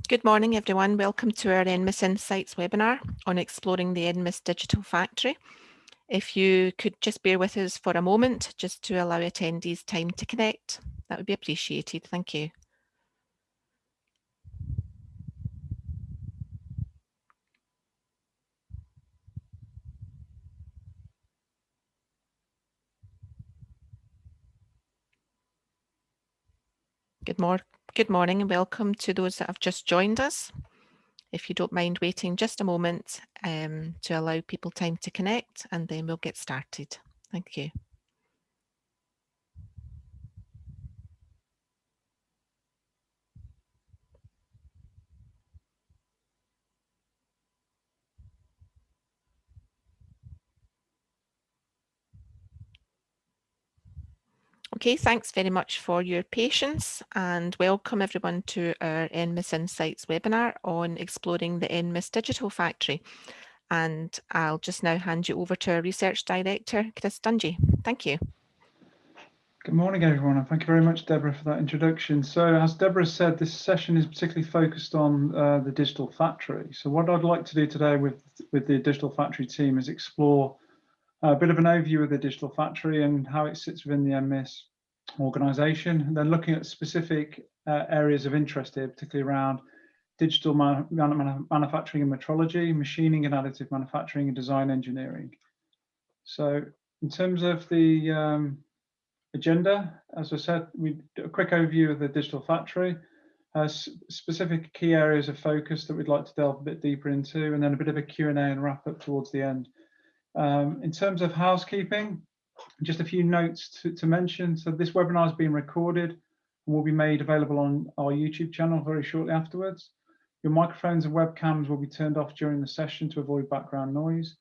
Good morning, everyone. Welcome to our NMIS Insights webinar on exploring the NMIS Digital Factory. If you could just bear with us for a moment, just to allow attendees time to connect, that would be appreciated. Thank you. Good morning and welcome to those that have just joined us. If you don't mind waiting just a moment to allow people time to connect, and then we'll get started. Thank you. Okay, thanks very much for your patience and welcome everyone to our NMIS Insights webinar on exploring the NMIS Digital Factory. And I'll just now hand you over to our Research Director, Chris Dungy. Thank you. Good morning, everyone, and thank you very much, Deborah, for that introduction. So as Deborah said, this session is particularly focused on the Digital Factory. So what I'd like to do today with the Digital Factory team is explore a bit of an overview of the Digital Factory and how it sits within the NMIS organisation, and then looking at specific areas of interest here, particularly around digital manufacturing and metrology, machining and additive manufacturing, and design engineering. So in terms of the agenda, as I said, we do a quick overview of the Digital Factory, specific key areas of focus that we'd like to delve a bit deeper into, and then a bit of a Q&A and wrap up towards the end. In terms of housekeeping, just a few notes to mention. So this webinar is being recorded and will be made available on our YouTube channel very shortly afterwards. Your microphones and webcams will be turned off during the session to avoid background noise.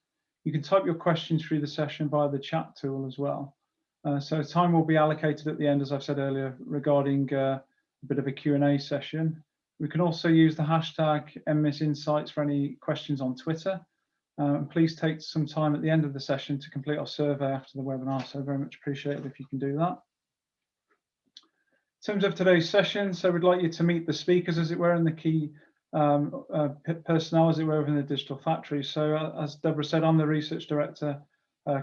You can type your questions through the session via the chat tool as well. So time will be allocated at the end, as I've said earlier, regarding a bit of a Q&A session. We can also use the hashtag NMIS Insights for any questions on Twitter. Please take some time at the end of the session to complete our survey after the webinar, so very much appreciated if you can do that. In terms of today's session, so we'd like you to meet the speakers, as it were, and the key personnel, as it were, within the Digital Factory. So as Deborah said, I'm the Research Director,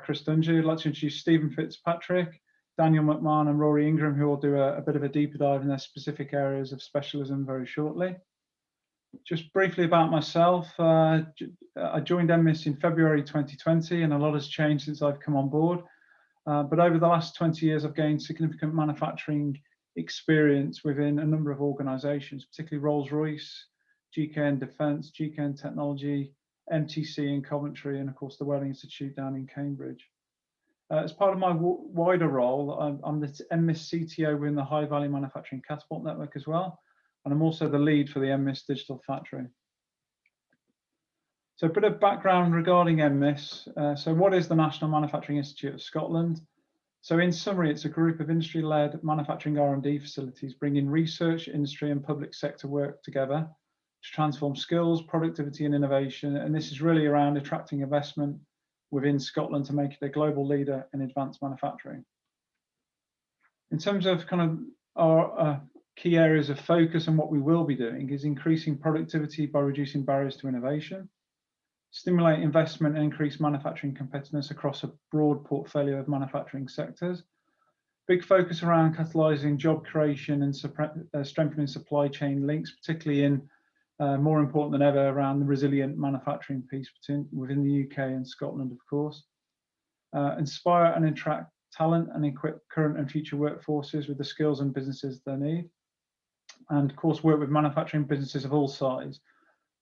Chris Dungy. I'd like to introduce Stephen Fitzpatrick, Daniel McMahon and Rory Ingram, who will do a bit of a deeper dive in their specific areas of specialism very shortly. Just briefly about myself, I joined NMIS in February 2020, and a lot has changed since I've come on board. But over the last 20 years, I've gained significant manufacturing experience within a number of organisations, particularly Rolls-Royce, GKN Defence, GKN Technology, MTC in Coventry, and of course the Welling Institute down in Cambridge. As part of my wider role, I'm the NMIS CTO within the High Value Manufacturing Catapult Network as well. And I'm also the lead for the NMIS Digital Factory. So a bit of background regarding NMIS. So what is the National Manufacturing Institute of Scotland? So in summary, it's a group of industry-led manufacturing R&D facilities bringing research, industry and public sector work together to transform skills, productivity and innovation. And this is really around attracting investment within Scotland to make it a global leader in advanced manufacturing. In terms of kind of our key areas of focus and what we will be doing is increasing productivity by reducing barriers to innovation, stimulate investment and increase manufacturing competitiveness across a broad portfolio of manufacturing sectors. Big focus around catalysing job creation and strengthening supply chain links, particularly in more important than ever around the resilient manufacturing piece within the UK and Scotland, of course. Inspire and attract talent and equip current and future workforces with the skills and businesses they need. And of course, work with manufacturing businesses of all size,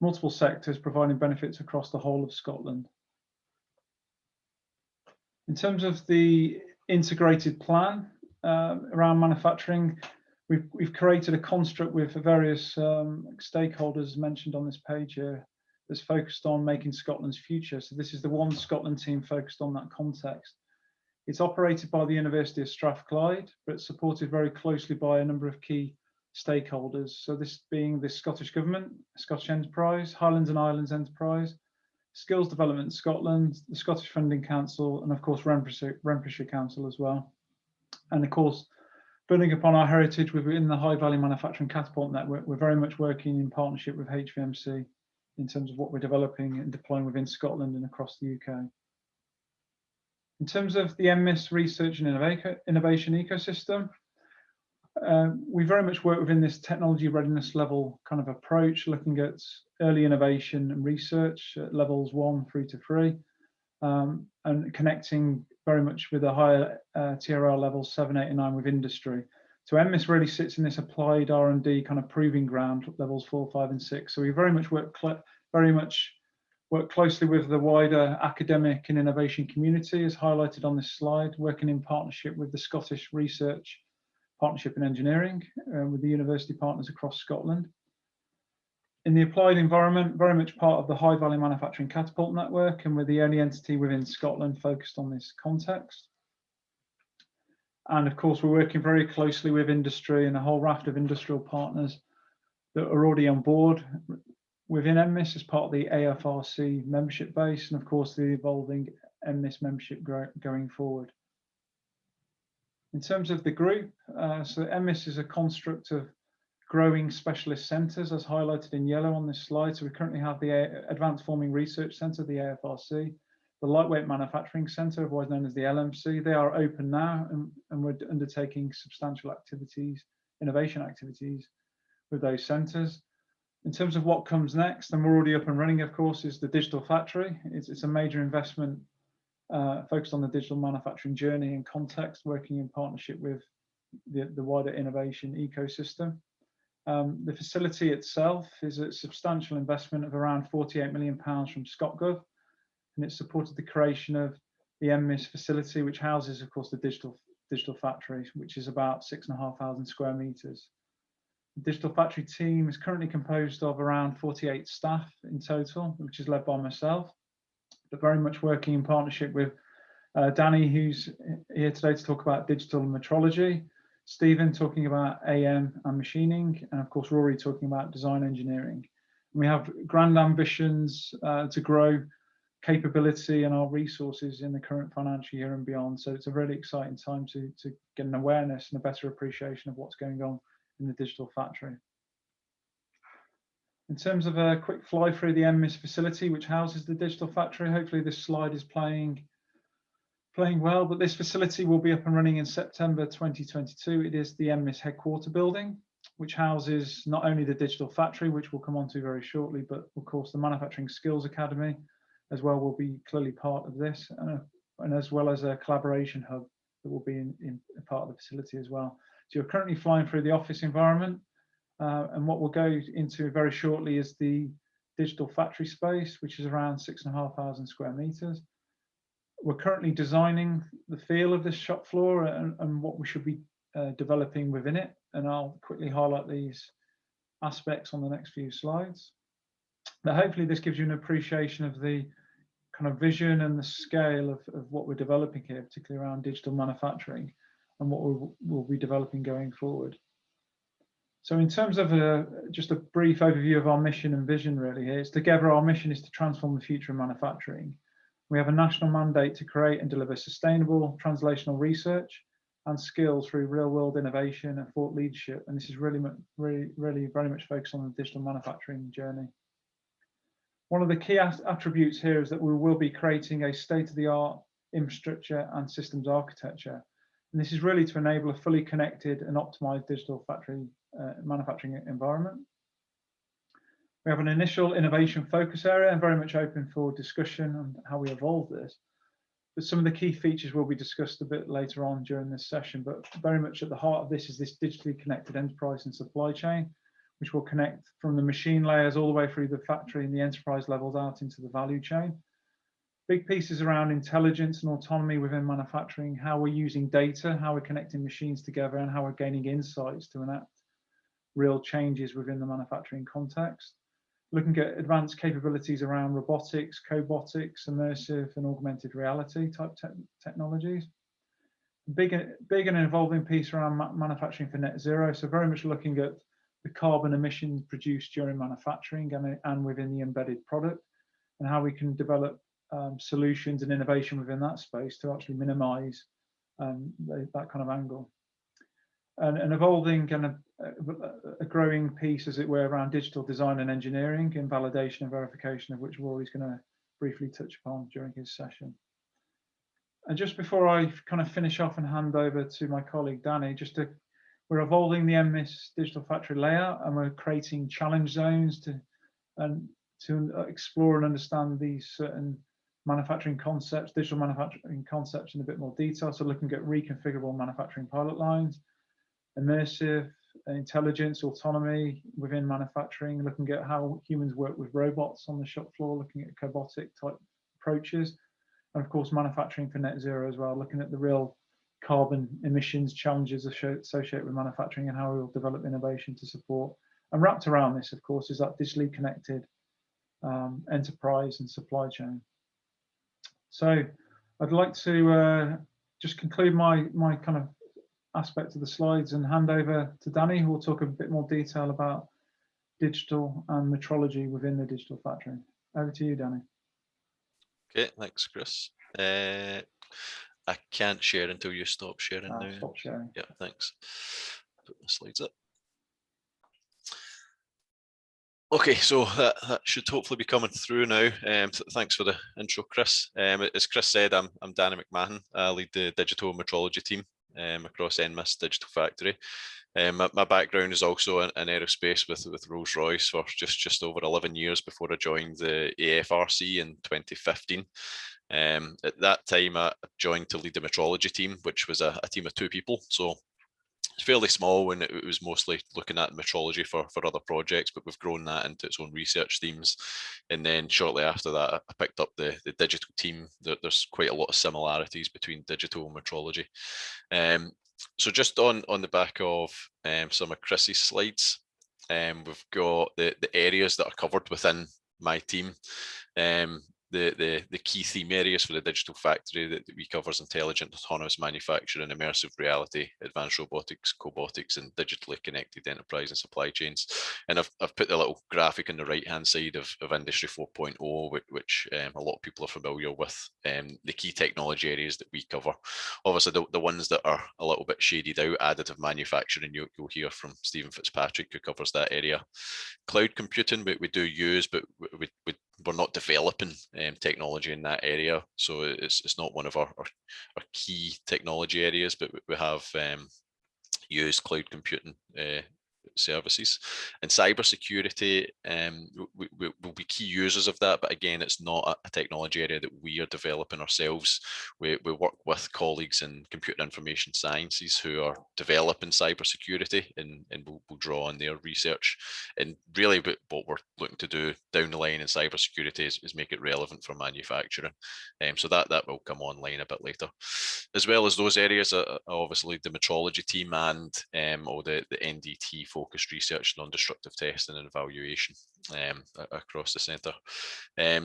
multiple sectors, providing benefits across the whole of Scotland. In terms of the integrated plan around manufacturing, we've created a construct with various stakeholders mentioned on this page here that's focused on making Scotland's future. So this is the One Scotland team focused on that context. It's operated by the University of Strathclyde, but it's supported very closely by a number of key stakeholders. So this being the Scottish Government, Scottish Enterprise, Highlands and Islands Enterprise, Skills Development Scotland, the Scottish Funding Council, and of course Renfrewshire Council as well. And of course, Building upon our heritage within the High Value Manufacturing Catapult Network, we're very much working in partnership with HVMC in terms of what we're developing and deploying within Scotland and across the UK. In terms of the NMIS research and innovation ecosystem, we very much work within this technology readiness level kind of approach, looking at early innovation and research at levels 1 through to 3, and connecting very much with the higher TRL levels 7, 8, and 9 with industry. So NMIS really sits in this applied R&D kind of proving ground, levels 4, 5, and 6. So we very much work closely with the wider academic and innovation community, as highlighted on this slide, working in partnership with the Scottish Research Partnership in Engineering, with the university partners across Scotland. In the applied environment, very much part of the High Value Manufacturing Catapult Network, and we're the only entity within Scotland focused on this context. And of course, we're working very closely with industry and a whole raft of industrial partners that are already on board within NMIS as part of the AFRC membership base, and of course, the evolving NMIS membership going forward. In terms of the group, so NMIS is a construct of growing specialist centres, as highlighted in yellow on this slide. So we currently have the Advanced Forming Research Centre, the AFRC, the Lightweight Manufacturing Centre, otherwise known as the LMC. They are open now, and we're undertaking substantial activities, innovation activities with those centres. In terms of what comes next, and we're already up and running, of course, is the Digital Factory. It's a major investment focused on the digital manufacturing journey and context, working in partnership with the wider innovation ecosystem. The facility itself is a substantial investment of around £48 million from ScotGov, and it supported the creation of the NMIS facility, which houses, of course, the digital factory, which is about 6,500 square metres. The digital factory team is currently composed of around 48 staff in total, which is led by myself, but very much working in partnership with Danny, who's here today to talk about digital metrology, Stephen talking about AM and machining, and of course Rory talking about design engineering. And we have grand ambitions to grow capability and our resources in the current financial year and beyond. So it's a really exciting time to get an awareness and a better appreciation of what's going on in the digital factory. In terms of a quick fly through the NMIS facility, which houses the digital factory, hopefully this slide is playing well, but this facility will be up and running in September 2022. It is the NMIS headquarter building, which houses not only the digital factory, which we'll come on to very shortly, but of course the Manufacturing Skills Academy as well will be clearly part of this, and as well as a collaboration hub that will be in a part of the facility as well. So you're currently flying through the office environment, and what we'll go into very shortly is the digital factory space, which is around 6,500 square meters. We're currently designing the feel of this shop floor and what we should be developing within it, and I'll quickly highlight these aspects on the next few slides. Now, hopefully this gives you an appreciation of the kind of vision and the scale of what we're developing here, particularly around digital manufacturing and what we'll be developing going forward. So in terms of just a brief overview of our mission and vision really here, it's together our mission is to transform the future of manufacturing. We have a national mandate to create and deliver sustainable translational research and skills through real-world innovation and thought leadership, and this is really very much focused on the digital manufacturing journey. One of the key attributes here is that we will be creating a state-of-the-art infrastructure and systems architecture, and this is really to enable a fully connected and optimized digital factory manufacturing environment. We have an initial innovation focus area and very much open for discussion on how we evolve this. But some of the key features will be discussed a bit later on during this session, but very much at the heart of this is this digitally connected enterprise and supply chain, which will connect from the machine layers all the way through the factory and the enterprise levels out into the value chain. Big pieces around intelligence and autonomy within manufacturing, how we're using data, how we're connecting machines together, and how we're gaining insights to enact real changes within the manufacturing context. Looking at advanced capabilities around robotics, cobotics, immersive and augmented reality type technologies. Big and evolving piece around manufacturing for net zero. So very much looking at the carbon emissions produced during manufacturing and within the embedded product, and how we can develop solutions and innovation within that space to actually minimize that kind of angle. an evolving and a growing piece, as it were, around digital design and engineering and validation and verification, of which Rory's going to briefly touch upon during his session. And just before I kind of finish off and hand over to my colleague Danny, we're evolving the NMIS Digital Factory layout, and we're creating challenge zones to explore and understand these certain manufacturing concepts, digital manufacturing concepts in a bit more detail. So looking at reconfigurable manufacturing pilot lines, immersive intelligence, autonomy within manufacturing, looking at how humans work with robots on the shop floor, looking at cobotic type approaches, and of course manufacturing for net zero as well, looking at the real carbon emissions challenges associated with manufacturing and how we will develop innovation to support. And wrapped around this, of course, is that digitally connected enterprise and supply chain. So I'd like to just conclude my kind of aspect of the slides and hand over to Danny, who will talk a bit more detail about digital and metrology within the digital factory. Over to you, Danny. Okay, thanks, Chris. I can't share until you stop sharing now. Stop sharing. Yeah, thanks. Put the slides up. Okay, so that should hopefully be coming through now. Thanks for the intro, Chris. As Chris said, I'm Danny McMahon. I lead the digital metrology team across NMIS Digital Factory. My background is also in aerospace with Rolls-Royce for just over 11 years before I joined the AFRC in 2015. At that time, I joined to lead the metrology team, which was a team of 2 people. So it's fairly small, and it was mostly looking at metrology for other projects, but we've grown that into its own research teams. And then shortly after that, I picked up the digital team. There's quite a lot of similarities between digital and metrology. So just on the back of some of Chris's slides, we've got the areas that are covered within my team. The key theme areas for the digital factory that we cover is intelligent autonomous manufacturing, immersive reality, advanced robotics, cobotics, and digitally connected enterprise and supply chains. And I've put the little graphic on the right hand side of Industry 4.0, which a lot of people are familiar with. The key technology areas that we cover, obviously the ones that are a little bit shaded out, additive manufacturing, you'll hear from Stephen Fitzpatrick, who covers that area. Cloud computing we do use, but we're not developing technology in that area, so it's not one of our key technology areas, but we have used cloud computing services. And cybersecurity, we'll be key users of that, but again, it's not a technology area that we are developing ourselves. We work with colleagues in computer information sciences who are developing cybersecurity, and we'll draw on their research. And really what we're looking to do down the line in cybersecurity is make it relevant for manufacturing. So that will come online a bit later. As well as those areas, obviously the metrology team and all the NDT focused research, non-destructive testing and evaluation across the centre.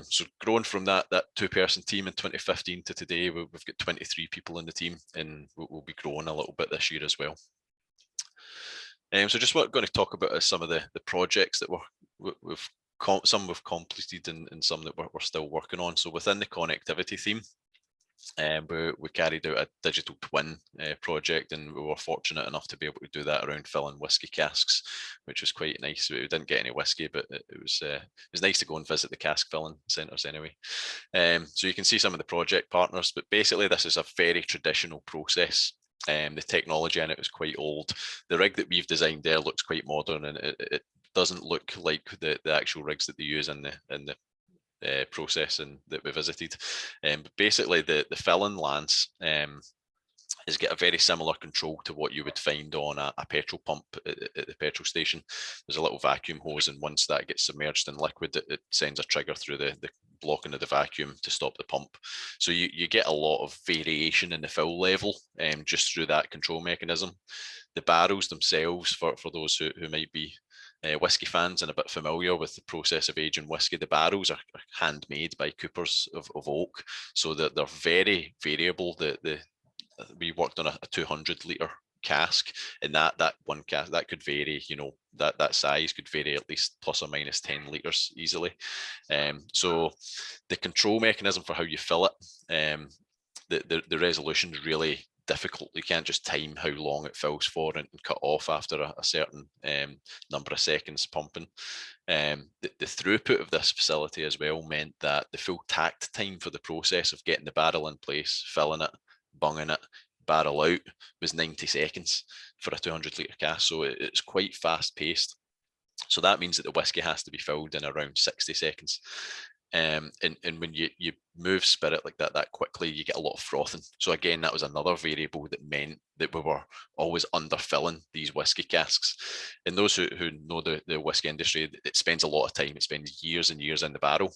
So growing from that 2-person team in 2015 to today, we've got 23 people in the team, and we'll be growing a little bit this year as well. So just what I'm going to talk about is some of the projects that some we've completed and some that we're still working on. So within the connectivity theme, we carried out a digital twin project, and we were fortunate enough to be able to do that around filling whiskey casks, which was quite nice. We didn't get any whiskey, but it was nice to go and visit the cask filling centres anyway. So you can see some of the project partners, but basically this is a very traditional process. The technology in it was quite old. The rig that we've designed there looks quite modern, and it doesn't look like the actual rigs that they use in the processing that we visited. But basically the filling lance has got a very similar control to what you would find on a petrol pump at the petrol station. There's a little vacuum hose, and once that gets submerged in liquid, it sends a trigger through the blocking of the vacuum to stop the pump. So you get a lot of variation in the fill level just through that control mechanism. The barrels themselves, for those who might be whiskey fans and a bit familiar with the process of aging whiskey, the barrels are handmade by coopers of oak, so that they're very variable. We worked on a 200 litre cask, and that one cask that could vary, that size could vary at least plus or minus 10 litres easily. So the control mechanism for how you fill it, the resolution is really difficult. You can't just time how long it fills for and cut off after a certain number of seconds pumping. The throughput of this facility as well meant that the full takt time for the process of getting the barrel in place, filling it, bunging it, barrel out was 90 seconds for a 200 litre cask. So it's quite fast paced. So that means that the whiskey has to be filled in around 60 seconds. And when you move spirit like that quickly, you get a lot of frothing. So again, that was another variable that meant that we were always underfilling these whiskey casks. And those who know the whiskey industry, it spends a lot of time. It spends years and years in the barrel.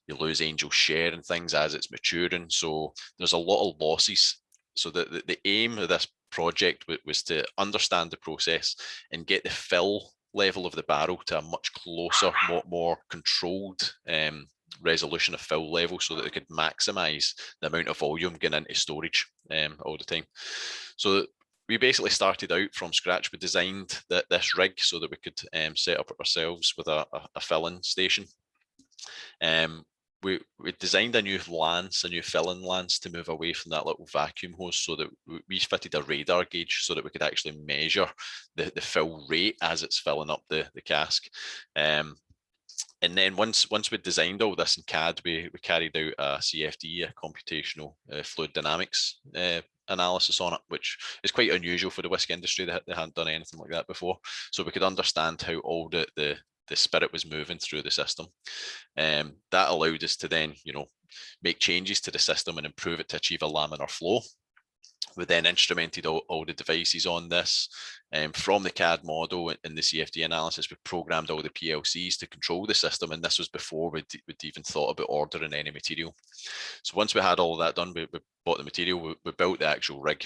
You lose angel share and things as it's maturing. So there's a lot of losses. So the aim of this project was to understand the process and get the fill level of the barrel to a much closer, more controlled resolution of fill level, so that they could maximize the amount of volume getting into storage all the time. So we basically started out from scratch. We designed this rig so that we could set up ourselves with a filling station. We designed a new filling lance to move away from that little vacuum hose, so that we fitted a radar gauge so that we could actually measure the fill rate as it's filling up the cask. And then once we designed all this in CAD, we carried out a CFD, a computational fluid dynamics analysis on it, which is quite unusual for the whiskey industry. They hadn't done anything like that before. So we could understand how all the spirit was moving through the system. That allowed us to then, make changes to the system and improve it to achieve a laminar flow. We then instrumented all the devices on this. From the CAD model and the CFD analysis, we programmed all the PLCs to control the system, and this was before we'd even thought about ordering any material. So once we had all that done, we bought the material, we built the actual rig.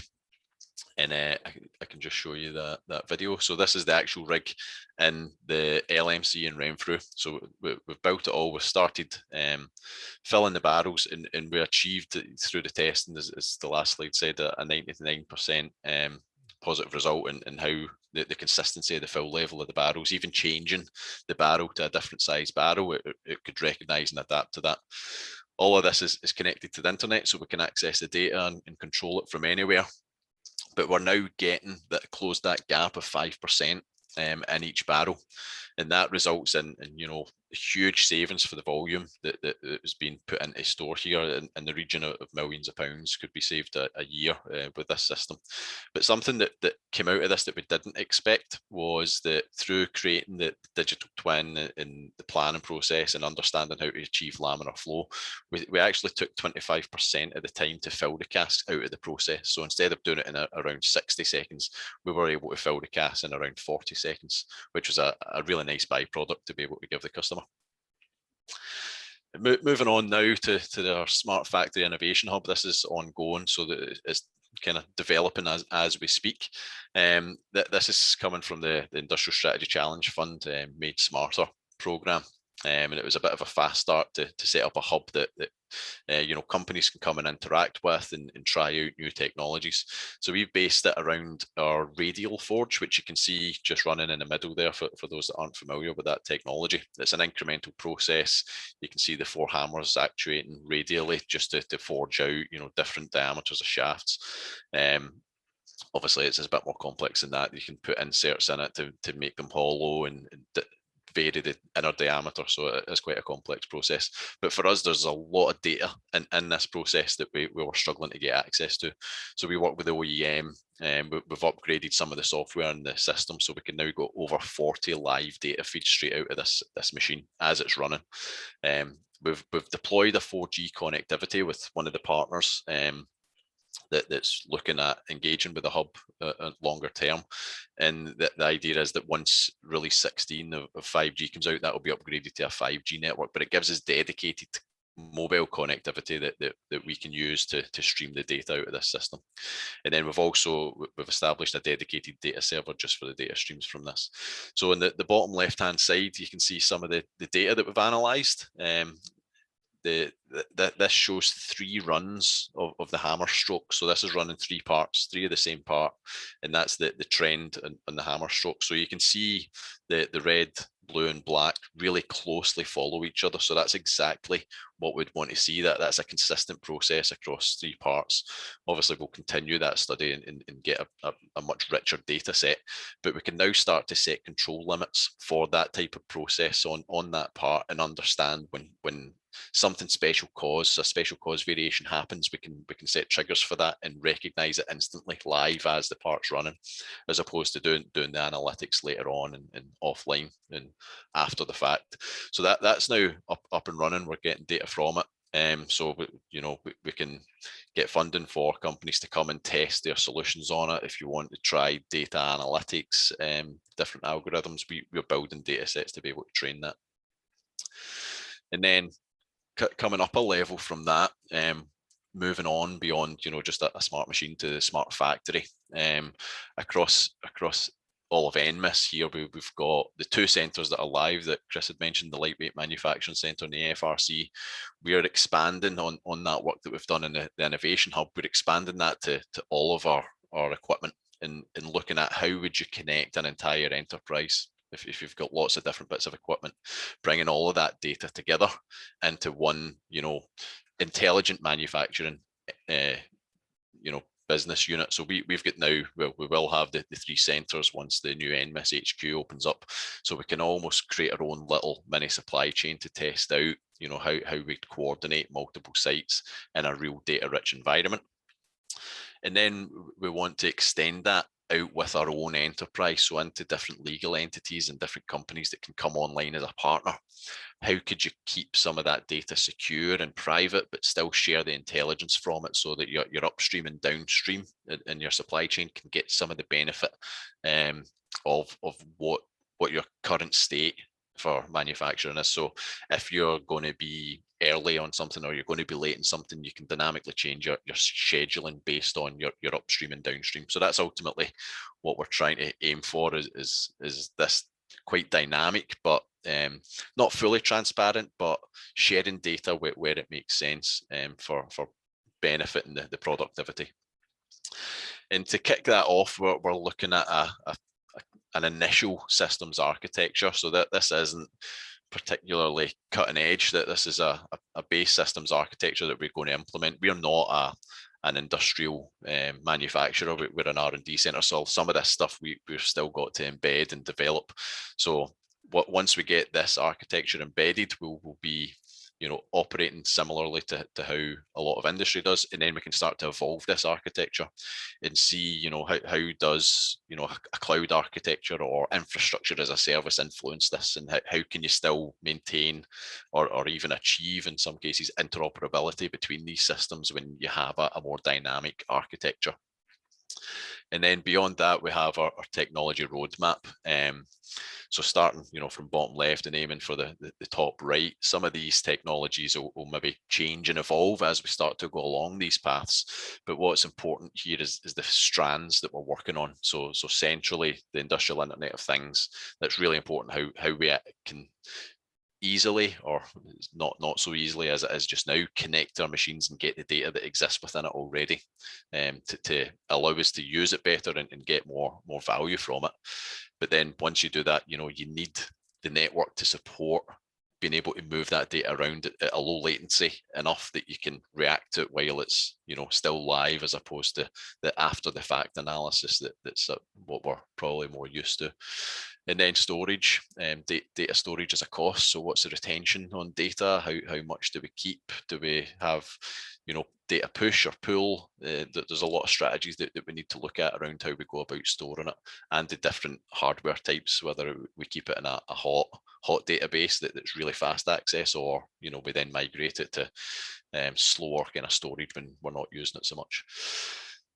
And I can just show you that video. So this is the actual rig in the LMC in Renfrew. So we've built it all. We started filling the barrels, and we achieved through the testing, as the last slide said, a 99% positive result in how the consistency of the fill level of the barrels, even changing the barrel to a different size barrel, it could recognise and adapt to that. All of this is connected to the internet, so we can access the data and control it from anywhere. But we're now getting close that gap of 5% in each barrel, and that results in huge savings for the volume that was being put into store here. In the region of millions of pounds could be saved a year with this system. But something that came out of this that we didn't expect was that through creating the digital twin and the planning process and understanding how to achieve laminar flow, we actually took 25% of the time to fill the cask out of the process. So instead of doing it in around 60 seconds, we were able to fill the cask in around 40 seconds, which was a really nice byproduct to be able to give the customer. Moving on now to our Smart Factory Innovation Hub. This is ongoing, so that it's kind of developing as we speak. This is coming from the Industrial Strategy Challenge Fund Made Smarter programme. And it was a bit of a fast start to set up a hub that companies can come and interact with and try out new technologies. So we've based it around our radial forge, which you can see just running in the middle there for those that aren't familiar with that technology. It's an incremental process. You can see the 4 hammers actuating radially just to forge out different diameters of shafts. Obviously, it's a bit more complex than that. You can put inserts in it to make them hollow and vary the inner diameter, so it's quite a complex process. But for us, there's a lot of data in this process that we were struggling to get access to. So we work with the OEM, and we've upgraded some of the software in the system, so we can now go over 40 live data feeds straight out of this machine as it's running. We've deployed a 4G connectivity with one of the partners that's looking at engaging with the hub longer term. And the idea is that once release 16 of 5G comes out, that will be upgraded to a 5G network, but it gives us dedicated mobile connectivity that we can use to stream the data out of this system. And then we've established a dedicated data server just for the data streams from this. So in the bottom left hand side, you can see some of the data that we've analyzed. This shows 3 runs of the hammer stroke. So this is running 3 parts, 3 of the same part, and that's the trend on the hammer stroke. So you can see the red, blue, and black really closely follow each other. So that's exactly what we'd want to see, that's a consistent process across 3 parts. Obviously, we'll continue that study and get a much richer data set, but we can now start to set control limits for that type of process on that part, and understand when something a special cause variation happens, we can set triggers for that and recognize it instantly live as the part's running, as opposed to doing the analytics later on and offline and after the fact. So that's now up and running. We're getting data from it. So we can get funding for companies to come and test their solutions on it. If you want to try data analytics, different algorithms, we're building data sets to be able to train that. And then coming up a level from that, moving on beyond just a smart machine to the smart factory, across all of NMIS here, we've got the 2 centres that are live that Chris had mentioned, the Lightweight Manufacturing Centre and the FRC. We are expanding on that work that we've done in the Innovation Hub. We're expanding that to all of our equipment, and looking at how would you connect an entire enterprise if you've got lots of different bits of equipment, bringing all of that data together into one intelligent manufacturing business unit. So we've got now, well, we will have the 3 centres once the new NMIS HQ opens up, so we can almost create our own little mini supply chain to test out how we coordinate multiple sites in a real data rich environment. And then we want to extend that out with our own enterprise, so into different legal entities and different companies that can come online as a partner. How could you keep some of that data secure and private, but still share the intelligence from it, so that your upstream and downstream in your supply chain can get some of the benefit of what your current state for manufacturing is. So if you're going to be early on something, or you're going to be late in something, you can dynamically change your scheduling based on your upstream and downstream. So that's ultimately what we're trying to aim for, is this quite dynamic, but not fully transparent, but sharing data where it makes sense for benefiting the productivity. And to kick that off, we're looking at an initial systems architecture, so that this isn't particularly cutting edge, that this is a base systems architecture that we're going to implement. We are not an industrial manufacturer, we're an R&D centre, so some of this stuff we've still got to embed and develop. So once we get this architecture embedded, we'll be operating similarly to how a lot of industry does, and then we can start to evolve this architecture and see how does a cloud architecture or infrastructure as a service influence this, and how can you still maintain or even achieve in some cases interoperability between these systems when you have a more dynamic architecture. And then beyond that, we have our technology roadmap. So starting, from bottom left and aiming for the top right, some of these technologies will maybe change and evolve as we start to go along these paths. But what's important here is the strands that we're working on. So centrally, the industrial Internet of Things. That's really important. How we can easily, or not so easily as it is just now, connect our machines and get the data that exists within it already, to allow us to use it better and get more value from it. But then once you do that, you need the network to support being able to move that data around at a low latency enough that you can react to it while it's still live, as opposed to the after the fact analysis that's what we're probably more used to. And then storage, data storage is a cost. So what's the retention on data? How much do we keep? Do we have data push or pull? There's a lot of strategies that we need to look at around how we go about storing it, and the different hardware types, whether we keep it in a hot database that's really fast access, or we then migrate it to slower kind of storage when we're not using it so much.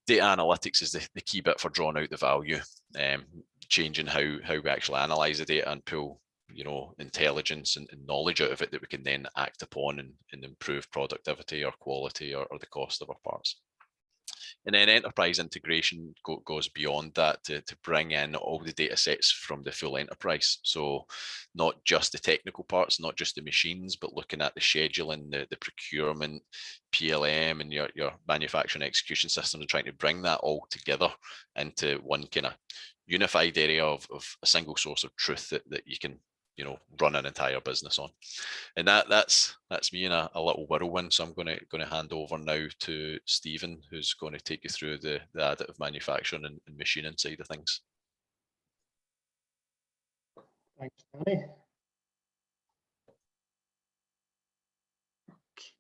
Data analytics is the key bit for drawing out the value, changing how we actually analyze the data and pull intelligence and knowledge out of it that we can then act upon and improve productivity or quality or the cost of our parts. And then enterprise integration goes beyond that to bring in all the data sets from the full enterprise. So not just the technical parts, not just the machines, but looking at the scheduling, the procurement, PLM, and your manufacturing execution system, and trying to bring that all together into one kind of unified area of a single source of truth that you can run an entire business on. And that's me in a little whirlwind. So I'm going to hand over now to Stephen, who's going to take you through the additive manufacturing and machining side of things. Thanks, Danny.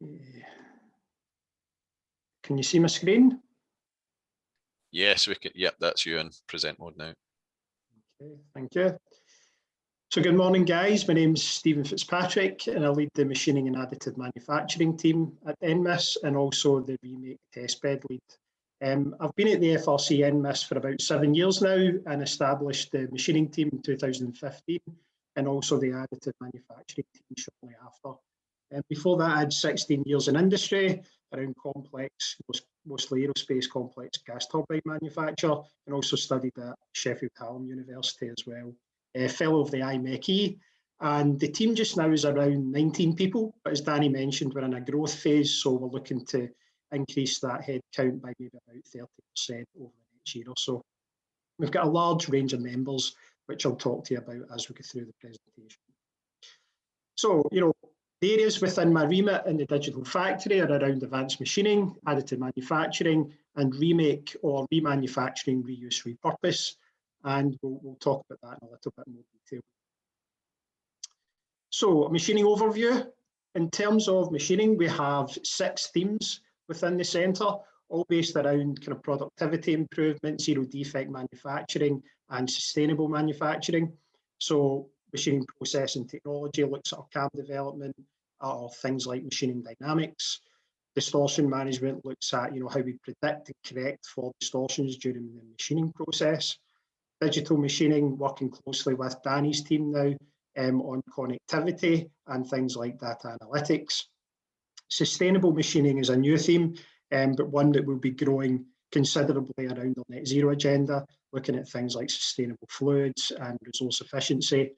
Okay. Can you see my screen? Yes, we can. Yep, that's you in present mode now. Okay, thank you. So good morning, guys. My name's Stephen Fitzpatrick, and I lead the machining and additive manufacturing team at NMIS, and also the remake testbed lead. I've been at the FRC NMIS for about 7 years now, and established the machining team in 2015, and also the additive manufacturing team shortly after. Before that, I had 16 years in industry around complex, mostly aerospace complex gas turbine manufacture, and also studied at Sheffield Hallam University as well. Fellow of the IMechE, and the team just now is around 19 people, but as Danny mentioned, we're in a growth phase, so we're looking to increase that head count by maybe about 30% over the next year or so. We've got a large range of members, which I'll talk to you about as we go through the presentation. So, the areas within my remit in the digital factory are around advanced machining, additive manufacturing, and remake or remanufacturing, reuse, repurpose. And we'll talk about that in a little bit more detail. So, machining overview. In terms of machining, we have 6 themes within the centre, all based around kind of productivity improvement, zero defect manufacturing, and sustainable manufacturing. So, machining process and technology looks at our CAM development, or things like machining dynamics. Distortion management looks at how we predict and correct for distortions during the machining process. Digital machining, working closely with Danny's team now on connectivity and things like data analytics. Sustainable machining is a new theme, but one that will be growing considerably around the net zero agenda, looking at things like sustainable fluids and resource efficiency.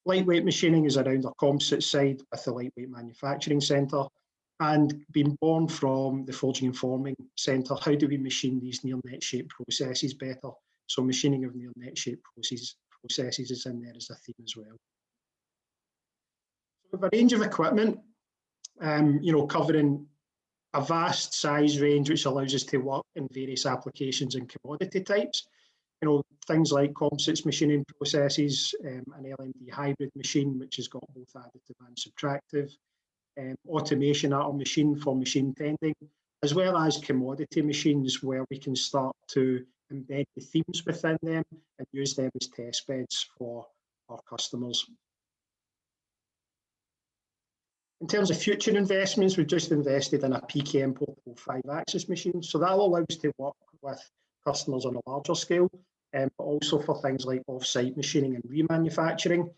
Lightweight machining is around our composite side with the Lightweight Manufacturing Centre, and being born from the Forging and Forming Centre, how do we machine these near net shape processes better? So machining of near net shape processes is in there as a theme as well. So we have a range of equipment, covering a vast size range, which allows us to work in various applications and commodity types. Things like composites machining processes, an LMD hybrid machine, which has got both additive and subtractive, automation at our machine for machine tending, as well as commodity machines where we can start to embed the themes within them and use them as test beds for our customers. In terms of future investments, we've just invested in a PKM portable 5-axis machine. So that'll allow us to work with customers on a larger scale, but also for things like off-site machining and remanufacturing.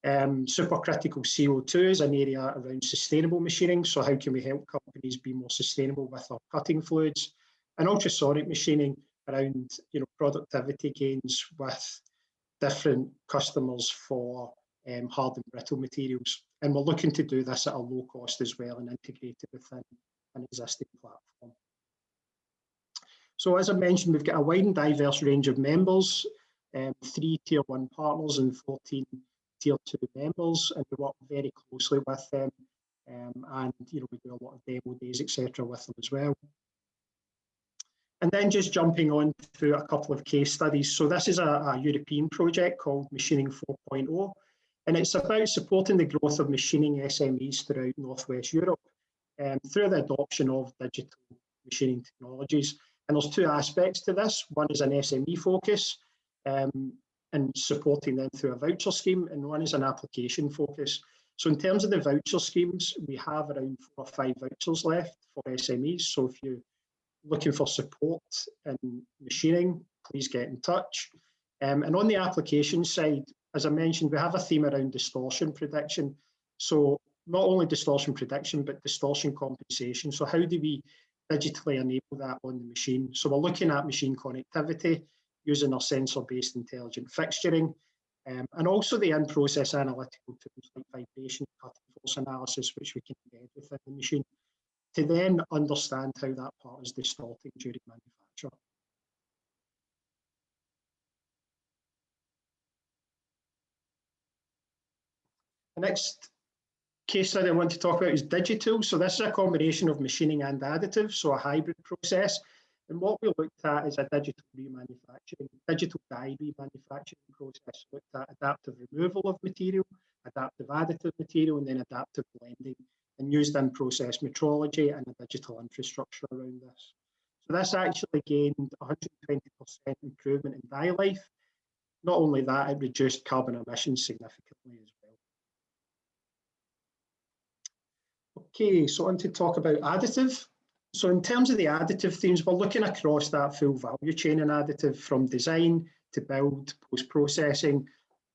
Supercritical CO2 is an area around sustainable machining. So how can we help companies be more sustainable with our cutting fluids? And ultrasonic machining around productivity gains with different customers for hard and brittle materials. And we're looking to do this at a low cost as well and integrate it within an existing platform. So as I mentioned, we've got a wide and diverse range of members, 3 Tier 1 partners and 14 Tier 2 members, and we work very closely with them. And we do a lot of demo days, etc., with them as well. And then just jumping on to a couple of case studies. So this is a European project called Machining 4.0, and it's about supporting the growth of machining SMEs throughout Northwest Europe through the adoption of digital machining technologies. And there's 2 aspects to this. One is an SME focus and supporting them through a voucher scheme, and one is an application focus. So in terms of the voucher schemes, we have around 4 or 5 vouchers left for SMEs. So if you're looking for support in machining, please get in touch. And on the application side, as I mentioned, we have a theme around distortion prediction. So not only distortion prediction, but distortion compensation. So how do we digitally enable that on the machine? So we're looking at machine connectivity using our sensor-based intelligent fixturing, and also the in-process analytical tools like vibration, cutting force analysis, which we can embed within the machine to then understand how that part is distorting during manufacture. The next case study I want to talk about is digital. So this is a combination of machining and additive, so a hybrid process. And what we looked at is a digital remanufacturing, digital die remanufacturing process. Looked at adaptive removal of material, adaptive additive material, and then adaptive blending, and used in process metrology and a digital infrastructure around this. So this actually gained 120% improvement in die life. Not only that, it reduced carbon emissions significantly as well. Okay, so on to talk about additive. So in terms of the additive themes, we're looking across that full value chain in additive, from design to build, post-processing,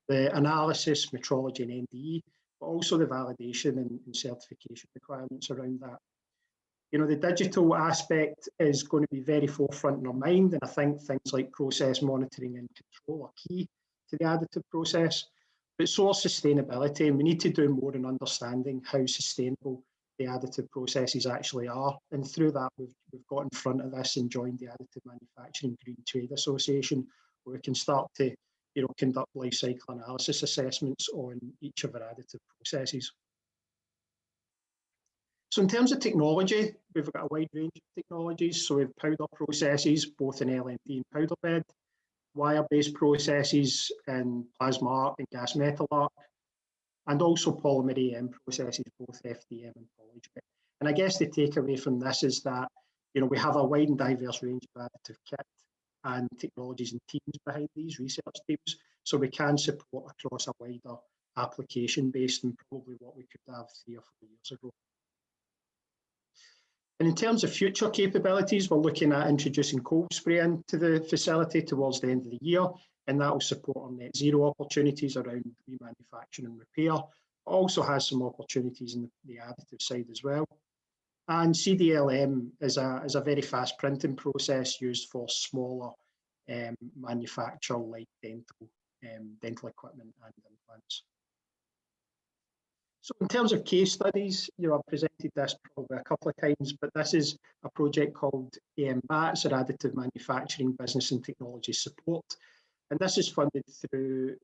the analysis, metrology and NDE, but also the validation and certification requirements around that. You know, the digital aspect is going to be very forefront in our mind, and I think things like process monitoring and control are key to the additive process. But so are sustainability, and we need to do more in understanding how sustainable the additive processes actually are. And through that, we've got in front of this and joined the Additive Manufacturing Green Trade Association, where we can start to, you know, conduct life cycle analysis assessments on each of our additive processes. So in terms of technology, we've got a wide range of technologies. So we have powder processes, both in LND and powder bed, wire-based processes in plasma arc and gas metal arc, and also polymer AM processes, both FDM and polyjet. And I guess the takeaway from this is that, you know, we have a wide and diverse range of additive kit and technologies and teams behind these research teams, so we can support across a wider application base than probably what we could have 3 or 4 years ago. And in terms of future capabilities, we're looking at introducing cold spray into the facility towards the end of the year, and that will support our net zero opportunities around remanufacturing and repair. It also has some opportunities in the additive side as well. And CDLM is a very fast printing process used for smaller manufacture like dental equipment and implants. So in terms of case studies, you know, I've presented this probably a couple of times, but this is a project called AMBATS, or Additive Manufacturing Business and Technology Support. And this is funded through,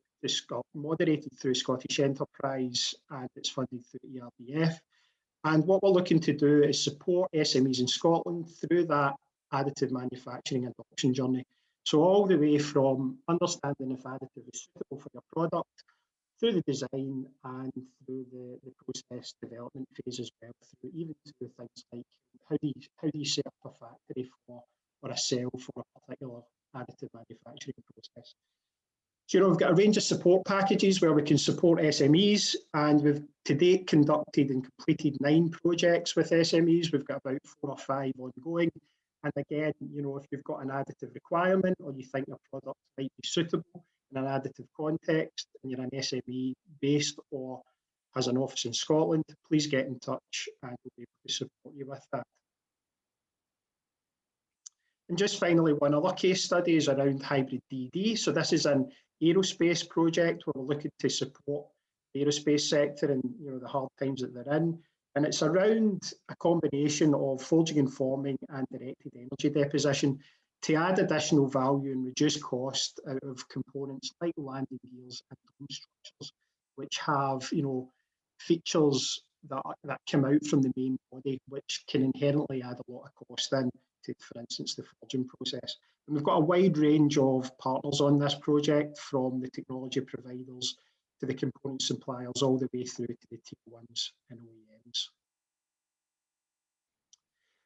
moderated through Scottish Enterprise, and it's funded through ERDF. And what we're looking to do is support SMEs in Scotland through that additive manufacturing adoption journey. So all the way from understanding if additive is suitable for your product, through the design and through the process development phase as well, through even through things like how do you set up a factory for, or a cell for a particular additive manufacturing process. So, you know, we've got a range of support packages where we can support SMEs, and we've to date conducted and completed 9 projects with SMEs. We've got about 4 or 5 ongoing. And again, you know, if you've got an additive requirement, or you think your product might be suitable in an additive context, and you're an SME based or has an office in Scotland, please get in touch and we'll be able to support you with that. And just finally, one other case study is around hybrid DD. So this is an aerospace project where we're looking to support the aerospace sector and, you know, the hard times that they're in. And it's around a combination of forging and forming and directed energy deposition to add additional value and reduce cost out of components like landing gears and dome structures, which have, you know, features that come out from the main body, which can inherently add a lot of cost in to, for instance, the forging process. And we've got a wide range of partners on this project, from the technology providers to the component suppliers, all the way through to the tier 1s and OEMs.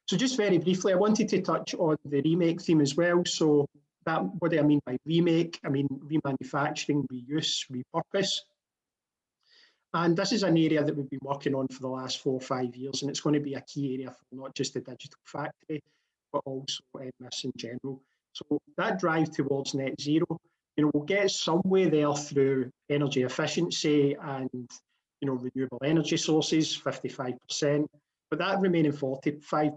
So just very briefly, I wanted to touch on the remake theme as well. So that, what do I mean by remake? I mean remanufacturing, reuse, repurpose. And this is an area that we've been working on for the last 4 or 5 years, and it's going to be a key area for not just the digital factory, but also NMIS in general. So that drive towards net zero, you know, we'll get some way there through energy efficiency and, you know, renewable energy sources, 55%. But that remaining 45%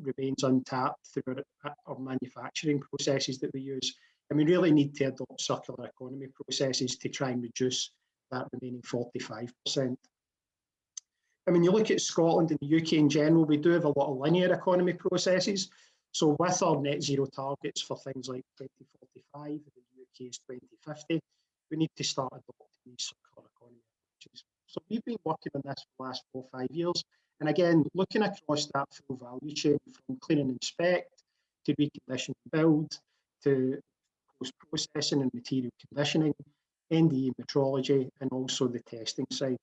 remains untapped through our manufacturing processes that we use. And we really need to adopt circular economy processes to try and reduce that remaining 45%. I mean, you look at Scotland and the UK in general, we do have a lot of linear economy processes. So with our net zero targets for things like 2045, and the UK is 2050, we need to start adopting these circular economy approaches. So we've been working on this for the last 4 or 5 years. And again, looking across that full value chain from clean and inspect to recondition and build to post-processing and material conditioning, NDE metrology, and also the testing side.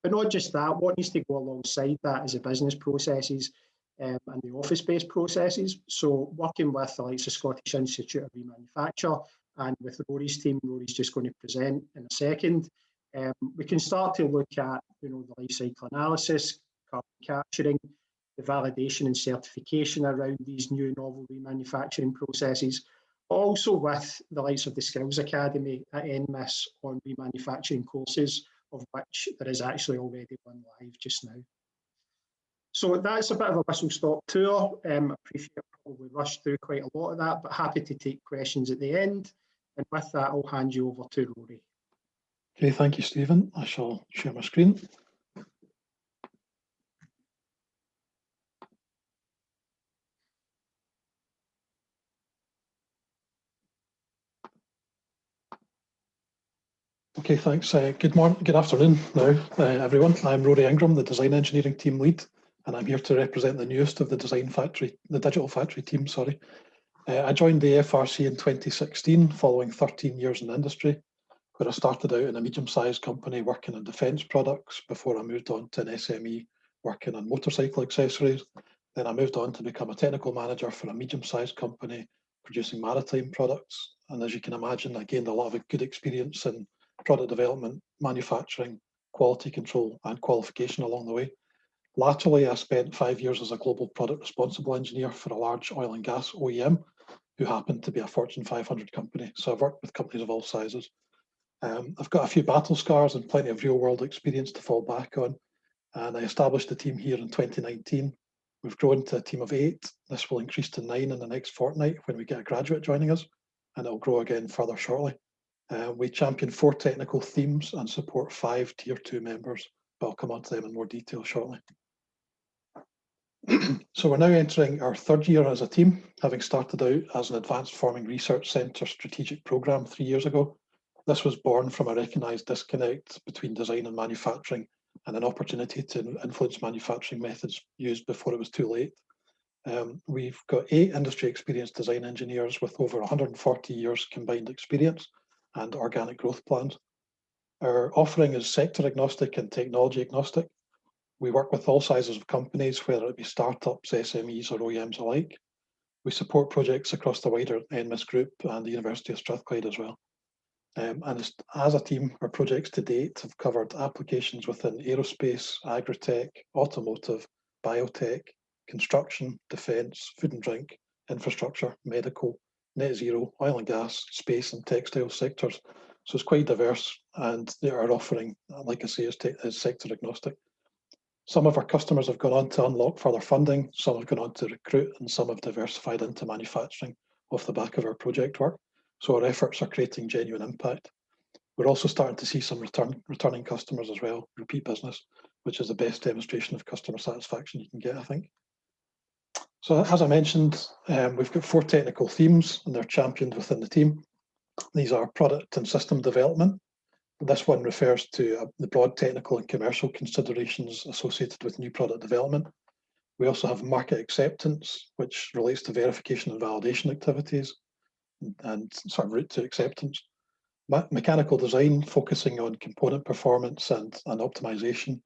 But not just that, what needs to go alongside that is the business processes and the office-based processes. So working with the likes of Scottish Institute of Remanufacture and with Rory's team, Rory's just going to present in a second, we can start to look at the life cycle analysis, carbon capturing, the validation and certification around these new novel remanufacturing processes, also with the likes of the Skills Academy at NMIS on remanufacturing courses, of which there is actually already one live just now. So that's a bit of a whistle-stop tour. I appreciate I probably rushed through quite a lot of that, but happy to take questions at the end. And with that, I'll hand you over to Rory. Okay, thank you, Stephen. I shall share my screen. Okay, thanks. Good afternoon now, everyone. I'm Rory Ingram, the Design Engineering Team Lead, and I'm here to represent the newest of the Digital Factory team, sorry. I joined the FRC in 2016, following 13 years in industry, where I started out in a medium-sized company working on defence products before I moved on to an SME working on motorcycle accessories. Then I moved on to become a technical manager for a medium-sized company producing maritime products. And as you can imagine, I gained a lot of good experience in product development, manufacturing, quality control, and qualification along the way. Laterally, I spent 5 years as a global product responsible engineer for a large oil and gas OEM, who happened to be a Fortune 500 company. So I've worked with companies of all sizes. I've got a few battle scars and plenty of real world experience to fall back on. And I established the team here in 2019. We've grown to a team of 8. This will increase to 9 in the next fortnight when we get a graduate joining us, and it'll grow again further shortly. We champion 4 technical themes and support 5 tier 2 members, but I'll come on to them in more detail shortly. So we're now entering our 3rd year as a team, having started out as an Advanced Forming Research Centre strategic programme 3 years ago. This was born from a recognised disconnect between design and manufacturing, and an opportunity to influence manufacturing methods used before it was too late. We've got 8 industry experienced design engineers with over 140 years combined experience and organic growth plans. Our offering is sector agnostic and technology agnostic. We work with all sizes of companies, whether it be startups, SMEs, or OEMs alike. We support projects across the wider NMIS group and the University of Strathclyde as well. And as a team, our projects to date have covered applications within aerospace, agri-tech, automotive, biotech, construction, defence, food and drink, infrastructure, medical, net zero, oil and gas, space and textile sectors. So it's quite diverse, and our offering, like I say, is sector agnostic. Some of our customers have gone on to unlock further funding, some have gone on to recruit, and some have diversified into manufacturing off the back of our project work. So our efforts are creating genuine impact. We're also starting to see some returning customers as well, repeat business, which is the best demonstration of customer satisfaction you can get, I think. So as I mentioned, we've got 4 technical themes, and they're championed within the team. These are product and system development. This one refers to the broad technical and commercial considerations associated with new product development. We also have market acceptance, which relates to verification and validation activities and sort of route to acceptance. Mechanical design, focusing on component performance and optimization.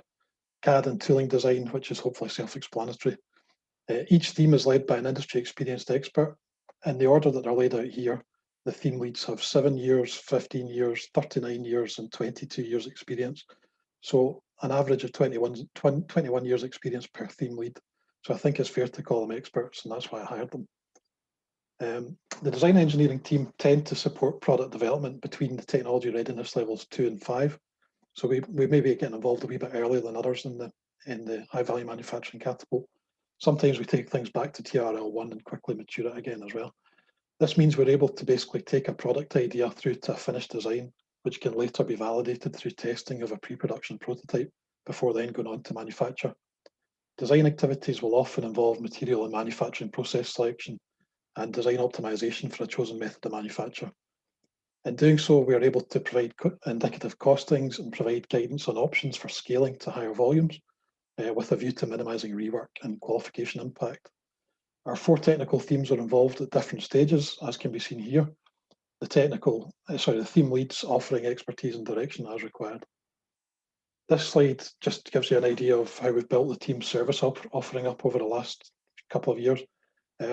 CAD and tooling design, which is hopefully self-explanatory. Each theme is led by an industry experienced expert. In the order that they're laid out here, the theme leads have 7 years, 15 years, 39 years, and 22 years experience. So an average of 21 years experience per theme lead. So I think it's fair to call them experts, and that's why I hired them. The design engineering team tend to support product development between the technology readiness levels 2 and 5. So we may be getting involved a wee bit earlier than others in the high value manufacturing catapult. Sometimes we take things back to TRL1 and quickly mature it again as well. This means we're able to basically take a product idea through to a finished design, which can later be validated through testing of a pre-production prototype before then going on to manufacture. Design activities will often involve material and manufacturing process selection and design optimization for a chosen method of manufacture. In doing so, we are able to provide indicative costings and provide guidance on options for scaling to higher volumes with a view to minimising rework and qualification impact. Our 4 technical themes are involved at different stages, as can be seen here. The theme leads offering expertise and direction as required. This slide just gives you an idea of how we've built the team service offering up over the last couple of years.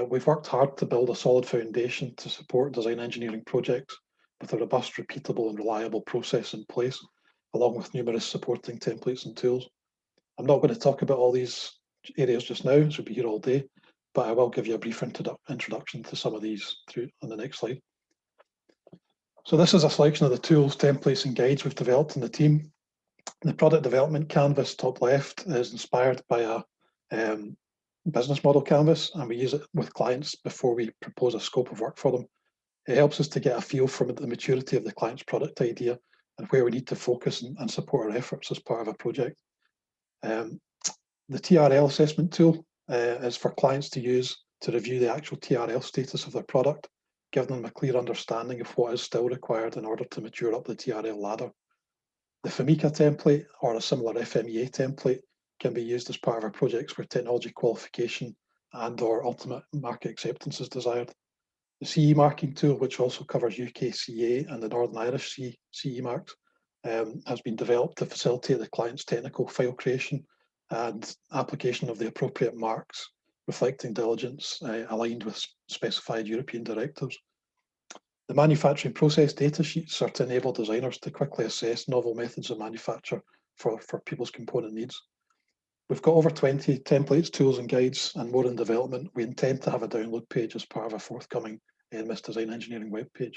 We've worked hard to build a solid foundation to support design engineering projects with a robust, repeatable and reliable process in place, along with numerous supporting templates and tools. I'm not going to talk about all these areas just now, so we'll be here all day, but I will give you a brief introduction to some of these through on the next slide. So this is a selection of the tools, templates and guides we've developed in the team. The product development canvas top left is inspired by a business model canvas, and we use it with clients before we propose a scope of work for them. It helps us to get a feel for the maturity of the client's product idea and where we need to focus and support our efforts as part of a project. The TRL assessment tool is for clients to use to review the actual TRL status of their product, giving them a clear understanding of what is still required in order to mature up the TRL ladder. The FMECA template or a similar FMEA template can be used as part of our projects where technology qualification and or ultimate market acceptance is desired. The CE marking tool, which also covers UK CA and the Northern Irish CE marks, has been developed to facilitate the client's technical file creation and application of the appropriate marks, reflecting diligence aligned with specified European directives. The manufacturing process data sheets are to enable designers to quickly assess novel methods of manufacture for people's component needs. We've got over 20 templates, tools and guides and more in development. We intend to have a download page as part of a forthcoming NMIS Design Engineering webpage.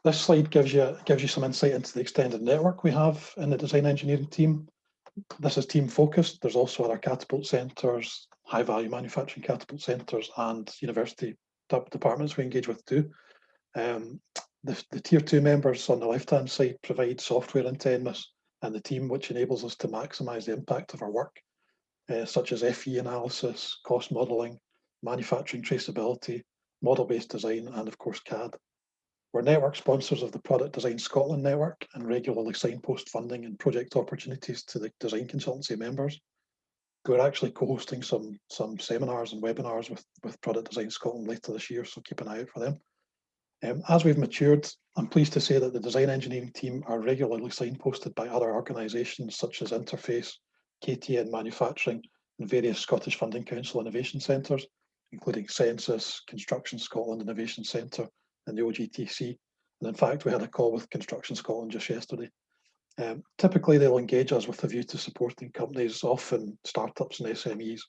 This slide gives you some insight into the extended network we have in the design engineering team. This is team focused. There's also other catapult centres, high value manufacturing catapult centres and university departments we engage with too. The tier 2 members on the left hand side provide software into NMIS and the team, which enables us to maximise the impact of our work, such as FE analysis, cost modelling, manufacturing traceability, model-based design and of course CAD. We're network sponsors of the Product Design Scotland network and regularly signpost funding and project opportunities to the design consultancy members. We're actually co-hosting some seminars and webinars with Product Design Scotland later this year, so keep an eye out for them. As we've matured, I'm pleased to say that the design engineering team are regularly signposted by other organisations such as Interface, KTN Manufacturing and various Scottish Funding Council innovation centres, including Census, Construction Scotland Innovation Centre and the OGTC. And in fact, we had a call with Construction Scotland just yesterday. Typically, they'll engage us with a view to supporting companies, often startups and SMEs,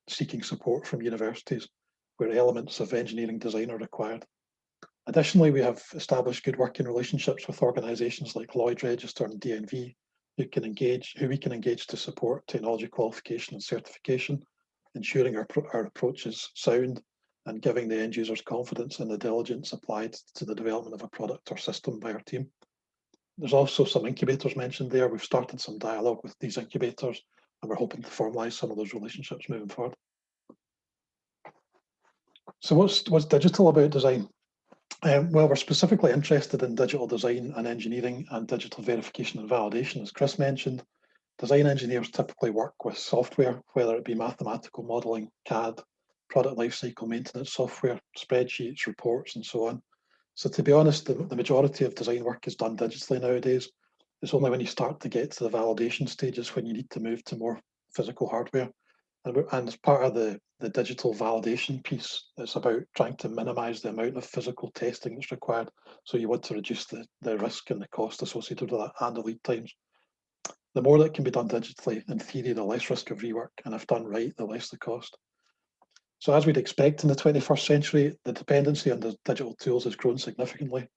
seeking support from universities where elements of engineering design are required. Additionally, we have established good working relationships with organisations like Lloyd Register and DNV, who we can engage to support technology qualification and certification, ensuring our approach is sound and giving the end users confidence in the diligence applied to the development of a product or system by our team. There's also some incubators mentioned there. We've started some dialogue with these incubators and we're hoping to formalise some of those relationships moving forward. So what's digital about design? Well, we're specifically interested in digital design and engineering and digital verification and validation, as Chris mentioned. Design engineers typically work with software, whether it be mathematical modelling, CAD, product lifecycle maintenance software, spreadsheets, reports, and so on. So to be honest, the majority of design work is done digitally nowadays. It's only when you start to get to the validation stages when you need to move to more physical hardware. And as part of the digital validation piece, it's about trying to minimise the amount of physical testing that's required. So you want to reduce the risk and the cost associated with that and the lead times. The more that can be done digitally, in theory, the less risk of rework, and if done right, the less the cost. So as we'd expect in the 21st century, the dependency on the digital tools has grown significantly.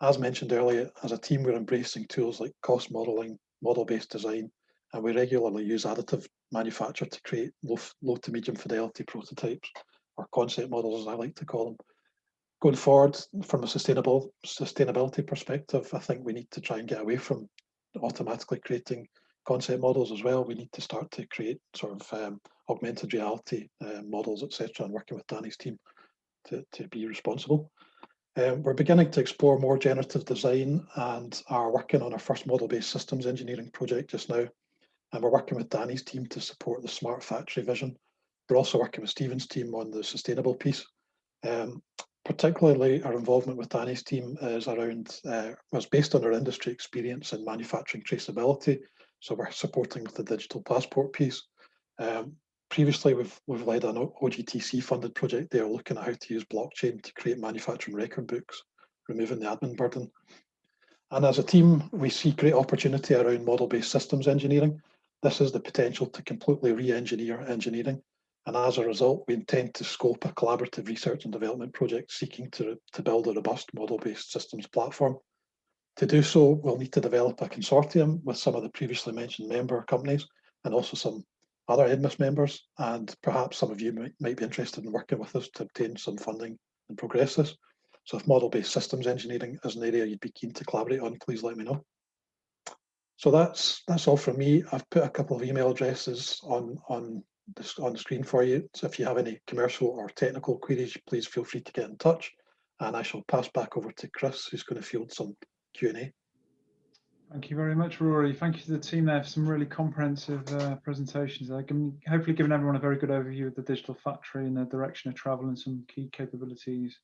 As mentioned earlier, as a team, we're embracing tools like cost modelling, model-based design, and we regularly use additive manufacture to create low to medium fidelity prototypes, or concept models, as I like to call them. Going forward, from a sustainability perspective, I think we need to try and get away from automatically creating concept models as well. We need to start to create sort of augmented reality models, etc., and working with Danny's team to be responsible. We're beginning to explore more generative design and are working on our first model-based systems engineering project just now. And we're working with Danny's team to support the smart factory vision. We're also working with Stephen's team on the sustainable piece. Particularly our involvement with Danny's team is was based on our industry experience in manufacturing traceability. So we're supporting with the digital passport piece. Previously, we've led an OGTC funded project there looking at how to use blockchain to create manufacturing record books, removing the admin burden. And as a team, we see great opportunity around model-based systems engineering. This is the potential to completely re-engineer engineering. And as a result, we intend to scope a collaborative research and development project seeking to build a robust model-based systems platform. To do so, we'll need to develop a consortium with some of the previously mentioned member companies and also some other NMIS members, and perhaps some of you might be interested in working with us to obtain some funding and progress this. So if model-based systems engineering is an area you'd be keen to collaborate on, please let me know. So that's all from me. I've put a couple of email addresses on the screen for you. So if you have any commercial or technical queries, please feel free to get in touch. And I shall pass back over to Chris, who's going to field some Q&A. Thank you very much, Rory. Thank you to the team there for some really comprehensive presentations. Hopefully given everyone a very good overview of the digital factory and the direction of travel and some key capabilities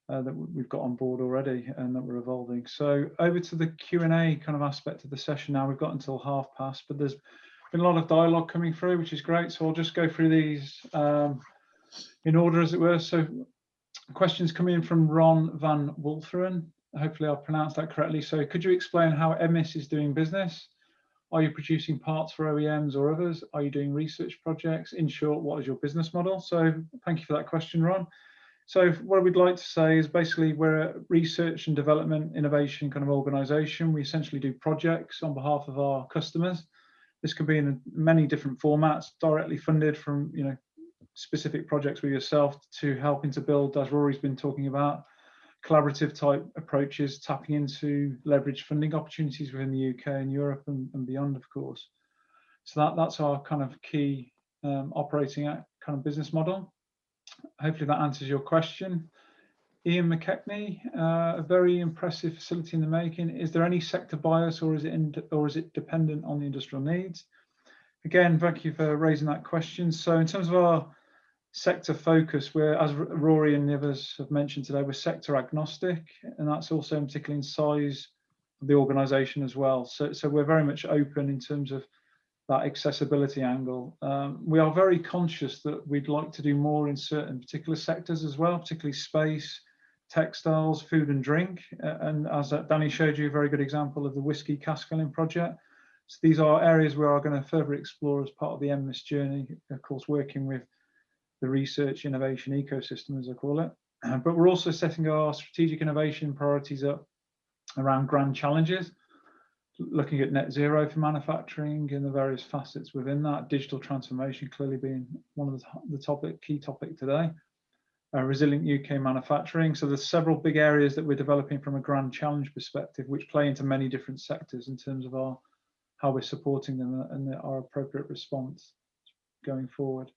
that we've got on board already and that we're evolving. So over to the Q&A kind of aspect of the session now. We've got until past, but there's been a lot of dialogue coming through, which is great. So I'll just go through these in order, as it were. So questions coming in from Ron van Wolferen. Hopefully I'll pronounce that correctly. So could you explain how NMIS is doing business? Are you producing parts for OEMs or others? Are you doing research projects? In short, what is your business model? So thank you for that question, Ron. So what we'd like to say is basically we're a research and development innovation kind of organization. We essentially do projects on behalf of our customers. This can be in many different formats, directly funded from specific projects with yourself to helping to build, as Rory's been talking about, collaborative type approaches, tapping into leverage funding opportunities within the UK and Europe and beyond, of course. So that's our kind of key operating kind of business model. Hopefully that answers your question. Ian McKechnie, a very impressive facility in the making. Is there any sector bias or is it dependent on the industrial needs? Again, thank you for raising that question. So in terms of our sector focus, we're, as Rory and the others have mentioned today, we're sector agnostic, and that's also particularly in size of the organisation as well. So we're very much open in terms of that accessibility angle. We are very conscious that we'd like to do more in certain particular sectors as well, particularly space, textiles, food and drink. And as Danny showed you, a very good example of the whiskey cask filling project. So these are areas we are going to further explore as part of the NMIS journey, of course, working with the research innovation ecosystem, as I call it. But we're also setting our strategic innovation priorities up around grand challenges, looking at net zero for manufacturing and the various facets within that, digital transformation clearly being one of the key topic today, resilient UK manufacturing. So there's several big areas that we're developing from a grand challenge perspective, which play into many different sectors in terms of how we're supporting them and our appropriate response going forward.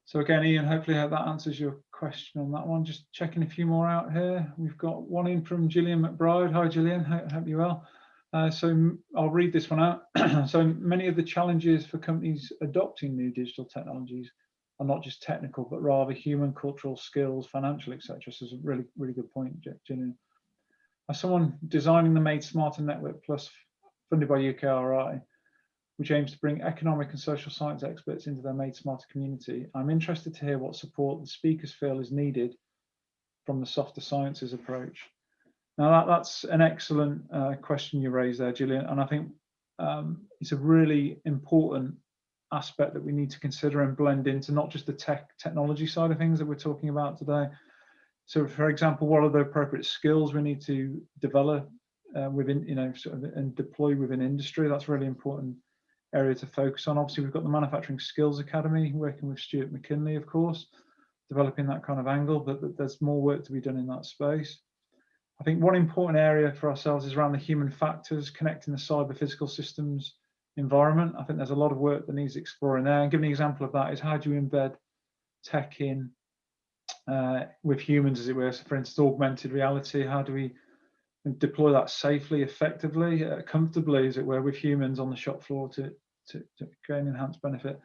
So again, Ian, hopefully that answers your question on that one. Just checking a few more out here. We've got one in from Gillian McBride. Hi, Gillian, hope you're well. So I'll read this one out. So many of the challenges for companies adopting new digital technologies are not just technical, but rather human, cultural, skills, financial, etc. So it's a really, really good point, Gillian. As someone designing the Made Smarter Network Plus funded by UKRI, which aims to bring economic and social science experts into their Made Smarter community, I'm interested to hear what support the speakers feel is needed from the softer sciences approach. Now that's an excellent question you raised there, Gillian, and I think it's a really important aspect that we need to consider and blend into not just the technology side of things that we're talking about today. So for example, what are the appropriate skills we need to develop within, and deploy within industry? That's a really important area to focus on. Obviously, we've got the Manufacturing Skills Academy, working with Stuart McKinley, of course, developing that kind of angle, but there's more work to be done in that space. I think one important area for ourselves is around the human factors, connecting the cyber physical systems environment. I think there's a lot of work that needs exploring there. And giving an example of that is how do you embed tech in with humans, as it were. So for instance, augmented reality, how do we deploy that safely, effectively, comfortably, as it were, with humans on the shop floor to gain enhanced benefit?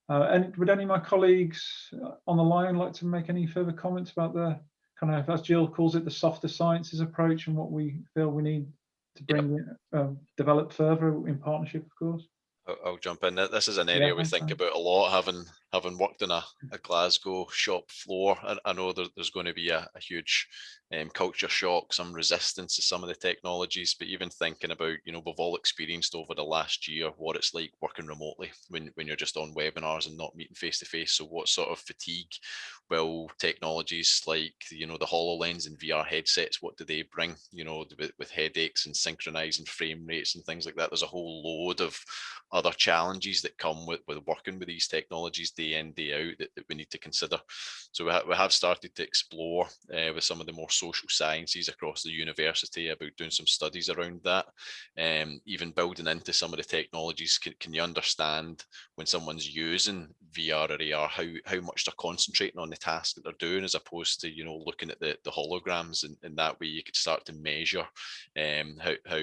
And would any of my colleagues on the line like to make any further comments about the kind of, as Jill calls it, the softer sciences approach and what we feel we need to bring develop further in partnership, of course? I'll jump in. This is an area we think about a lot, having worked on a Glasgow shop floor. I know there's going to be a huge culture shock, some resistance to some of the technologies, but even thinking about, we've all experienced over the last year what it's like working remotely when you're just on webinars and not meeting face to face. So what sort of fatigue will technologies like, the HoloLens and VR headsets, what do they bring, with headaches and synchronizing frame rates and things like that? There's a whole load of other challenges that come with working with these technologies day in, day out that we need to consider. So we have started to explore with some of the more social sciences across the university about doing some studies around that, even building into some of the technologies. Can you understand when someone's using VR or AR, how much they're concentrating on the task that they're doing, as opposed to, looking at the holograms, and that way you could start to measure how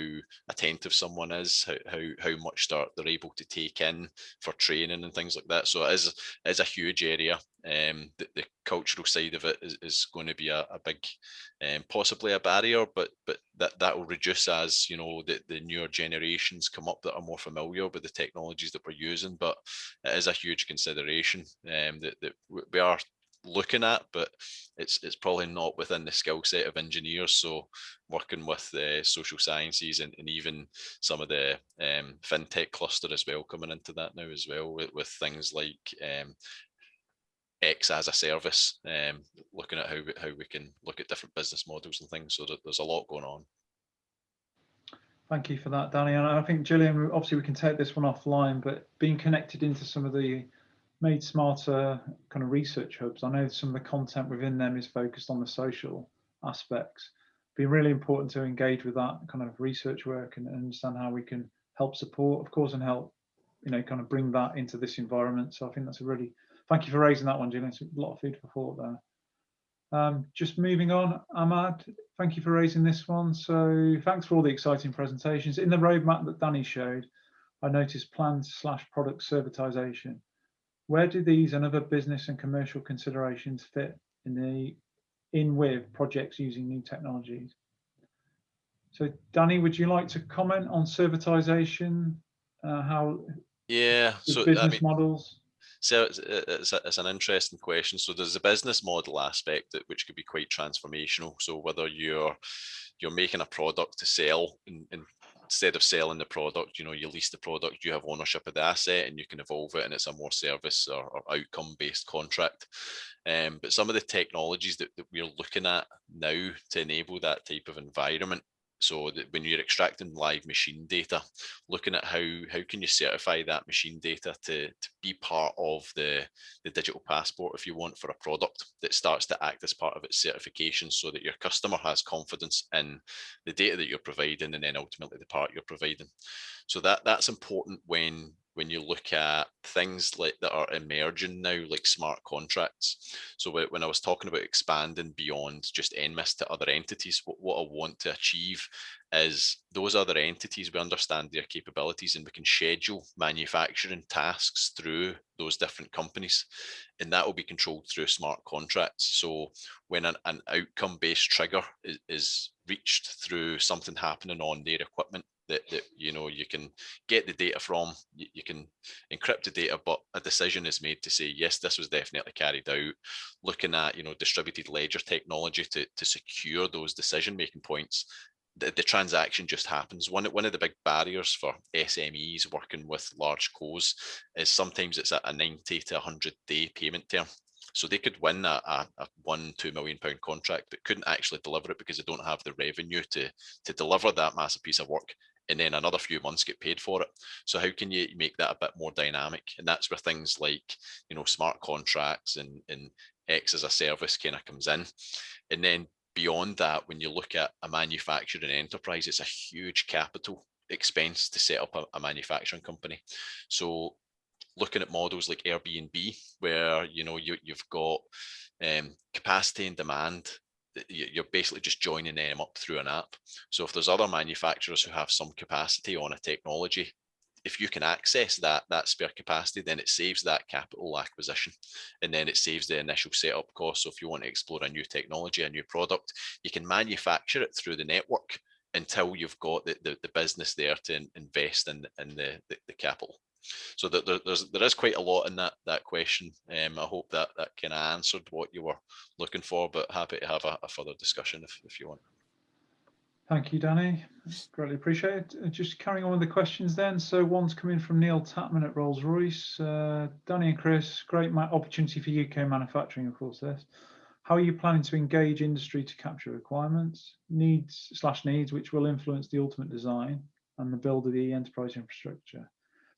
attentive someone is, how much they're able to take in for training and things like that. So it is a huge area. The cultural side of it is going to be a big, possibly a barrier, but that will reduce as the newer generations come up that are more familiar with the technologies that we're using. But it is a huge consideration that we are looking at, but it's probably not within the skill set of engineers. So working with the social sciences and even some of the fintech cluster as well, coming into that now as well, with things like X as a service, looking at how we can look at different business models and things. So there's a lot going on. Thank you for that, Danny. And I think, Gillian, obviously we can take this one offline, but being connected into some of the Made Smarter kind of research hubs, I know some of the content within them is focused on the social aspects. It'd be really important to engage with that kind of research work and understand how we can help support, of course, and help, kind of bring that into this environment. So I think that's a really, thank you for raising that one, Gillian. It's a lot of food for thought there. Just moving on, Ahmad, thank you for raising this one. So thanks for all the exciting presentations. In the roadmap that Danny showed, I noticed plans/product servitization. Where do these and other business and commercial considerations fit in with projects using new technologies? So Danny, would you like to comment on servitization? How? Yeah. So business models. So it's an interesting question. So there's a business model aspect which could be quite transformational. So whether you're making a product to sell, and instead of selling the product, you lease the product, you have ownership of the asset and you can evolve it, and it's a more service or outcome based contract. But some of the technologies that we're looking at now to enable that type of environment, so that when you're extracting live machine data, looking at how can you certify that machine data to be part of the digital passport, if you want, for a product that starts to act as part of its certification, so that your customer has confidence in the data that you're providing and then ultimately the part you're providing. So that's important when you look at things like that are emerging now, like smart contracts. So when I was talking about expanding beyond just NMIS to other entities, what I want to achieve is those other entities, we understand their capabilities and we can schedule manufacturing tasks through those different companies, and that will be controlled through smart contracts. So when an outcome-based trigger is reached through something happening on their equipment, that you can get the data from, you can encrypt the data, but a decision is made to say, yes, this was definitely carried out, looking at distributed ledger technology to secure those decision-making points. The transaction just happens. One of the big barriers for SMEs working with large cos is sometimes it's a 90 to 100 day payment term. So they could win a £1-2 million contract, but couldn't actually deliver it because they don't have the revenue to deliver that massive piece of work, and then another few months get paid for it. So how can you make that a bit more dynamic? And that's where things like smart contracts and X as a service kind of comes in. And then beyond that, when you look at a manufacturing enterprise, it's a huge capital expense to set up a manufacturing company. So looking at models like Airbnb, where you've got capacity and demand. You're basically just joining them up through an app. So if there's other manufacturers who have some capacity on a technology, if you can access that spare capacity, then it saves that capital acquisition, and then it saves the initial setup cost. So if you want to explore a new technology, a new product, you can manufacture it through the network until you've got the business there to invest in the capital. So there is quite a lot in that question. I hope that kind of answered what you were looking for, but happy to have a further discussion if you want. Thank you, Danny. Greatly appreciate it. Just carrying on with the questions then. So one's coming from Neil Tatman at Rolls-Royce. Danny and Chris, great opportunity for UK manufacturing, of course, this. How are you planning to engage industry to capture requirements, needs, which will influence the ultimate design and the build of the enterprise infrastructure?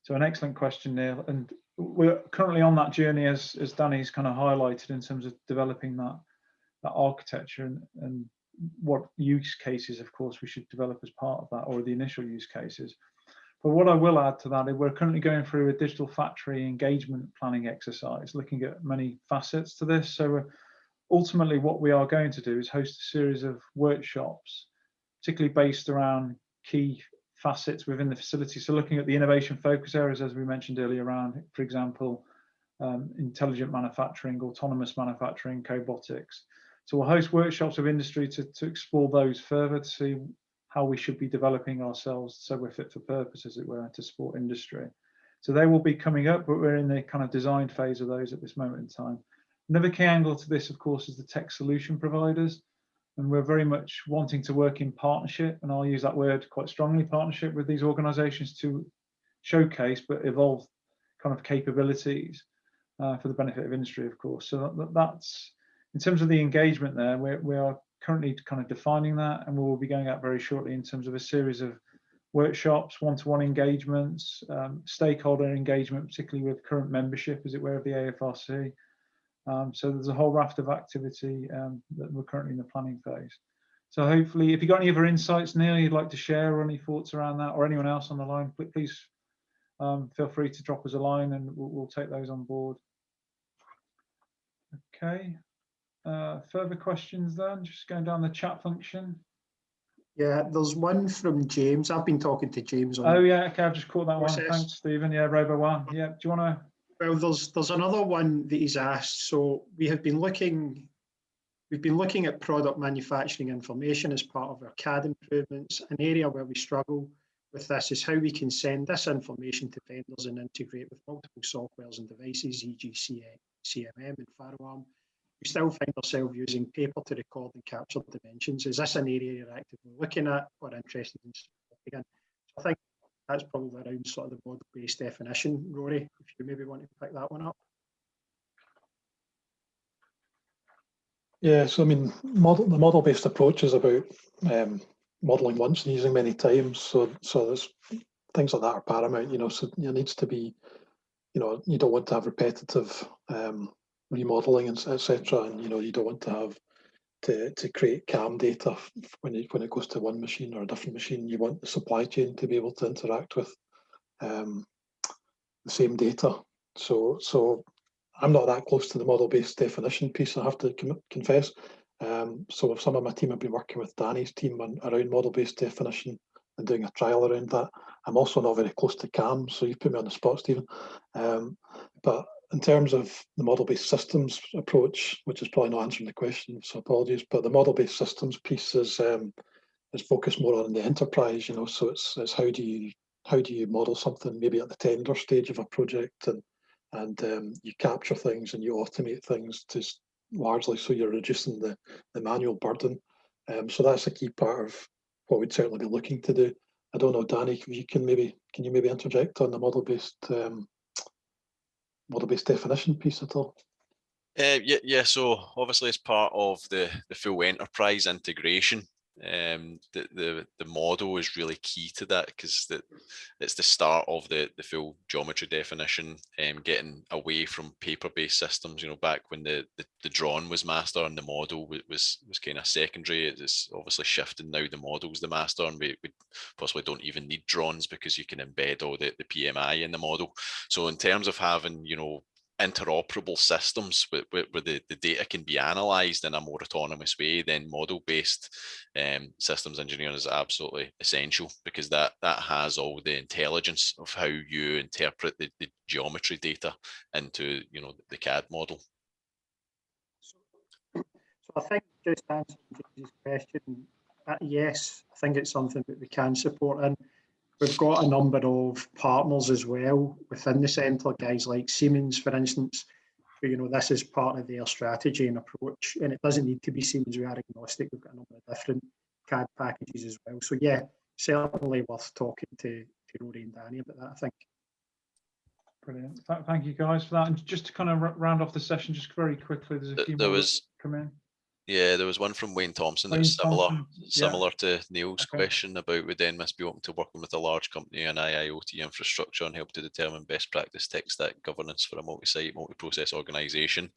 So an excellent question, Neil. And we're currently on that journey, as Danny's kind of highlighted, in terms of developing that architecture and what use cases, of course, we should develop as part of that, or the initial use cases. But what I will add to that is we're currently going through a digital factory engagement planning exercise, looking at many facets to this. So ultimately what we are going to do is host a series of workshops, particularly based around key facets within the facility. So looking at the innovation focus areas, as we mentioned earlier, around, for example, intelligent manufacturing, autonomous manufacturing, cobotics. So we'll host workshops of industry to explore those further, to see how we should be developing ourselves so we're fit for purpose, as it were, to support industry. So they will be coming up, but we're in the kind of design phase of those at this moment in time. Another key angle to this, of course, is the tech solution providers. And we're very much wanting to work in partnership, and I'll use that word quite strongly, partnership with these organizations to showcase but evolve kind of capabilities for the benefit of industry, of course. So that's, in terms of the engagement there, we are currently kind of defining that, and we will be going out very shortly in terms of a series of workshops, one-to-one engagements, stakeholder engagement, particularly with current membership, as it were, of the AFRC. So there's a whole raft of activity that we're currently in the planning phase. So hopefully, if you've got any other insights, Neil, you'd like to share, or any thoughts around that, or anyone else on the line, please feel free to drop us a line, and we'll take those on board. Okay. Further questions then, just going down the chat function. Yeah, there's one from James. I've been talking to James on. Oh yeah, okay, I've just caught that process. One. Thanks, Stephen. Yeah, Robo One. Yeah, do you want to? Well, there's another one that he's asked. So we've been looking at product manufacturing information as part of our CAD improvements. An area where we struggle with this is how we can send this information to vendors and integrate with multiple softwares and devices, e.g. CMM and FAROARM. We still find ourselves using paper to record and capture dimensions. Is this an area you're actively looking at or interested in? Again, so I think that's probably around sort of the model-based definition. Rory, if you maybe want to pick that one up. Yeah, so I mean, the model-based approach is about modelling once and using many times. So there's things like that are paramount, so there needs to be, you don't want to have repetitive remodeling, etc. And you don't want to have to create CAM data when it goes to one machine or a different machine. You want the supply chain to be able to interact with the same data. So I'm not that close to the model-based definition piece, I have to confess. So some of my team have been working with Danny's team around model-based definition and doing a trial around that. I'm also not very close to CAM, so you've put me on the spot, Stephen. But in terms of the model-based systems approach, which is probably not answering the question, so apologies, but the model-based systems piece is focused more on the enterprise, so it's how do you model something maybe at the tender stage of a project, and you capture things and you automate things to largely so you're reducing the manual burden. So that's a key part of what we'd certainly be looking to do. I don't know, Danny, can you maybe interject on the model-based definition piece at all? Yeah. So obviously, as part of the full enterprise integration, the model is really key to that, because it's the start of the full geometry definition, getting away from paper-based systems. You know, back when the drawing was master and the model was kind of secondary, it's obviously shifting now. The model's the master, and we possibly don't even need drawings because you can embed all the PMI in the model. So in terms of having, you know, interoperable systems where the data can be analysed in a more autonomous way, then model-based systems engineering is absolutely essential, because that has all the intelligence of how you interpret the geometry data into, you know, the CAD model. So I think, just answering James's question, yes, I think it's something that we can support, and we've got a number of partners as well within the centre, guys like Siemens, for instance, who, you know, this is part of their strategy and approach, and it doesn't need to be Siemens. We are agnostic. We've got a number of different CAD packages as well. So yeah, certainly worth talking to Rory and Danny about that, I think. Brilliant. Thank you guys for that. And just to kind of round off the session, just very quickly, there's a few more that come in. Yeah, there was one from Wayne Thompson that was similar to Neil's question about would NMIS be open to working with a large company on IIoT infrastructure and help to determine best practice tech stack governance for a multi-site, multi-process organisation.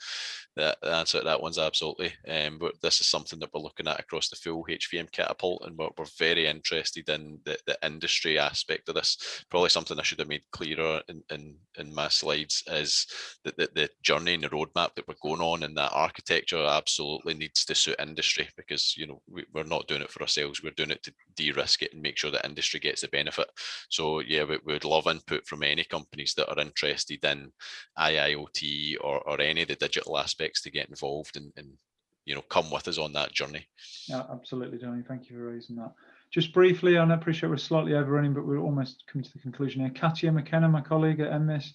The answer to that one's absolutely. But this is something that we're looking at across the full HVM catapult, and we're very interested in the industry aspect of this. Probably something I should have made clearer in my slides is that the journey and the roadmap that we're going on, and that architecture absolutely needs to suit industry, because, you know, we're not doing it for ourselves, we're doing it to de-risk it and make sure that industry gets the benefit. So yeah, we would love input from any companies that are interested in IIoT or any of the digital aspects to get involved and you know, come with us on that journey. Yeah, absolutely, Johnny. Thank you for raising that. Just briefly, and I appreciate we're slightly overrunning, but we're almost coming to the conclusion here. Katia McKenna, my colleague at NMIS,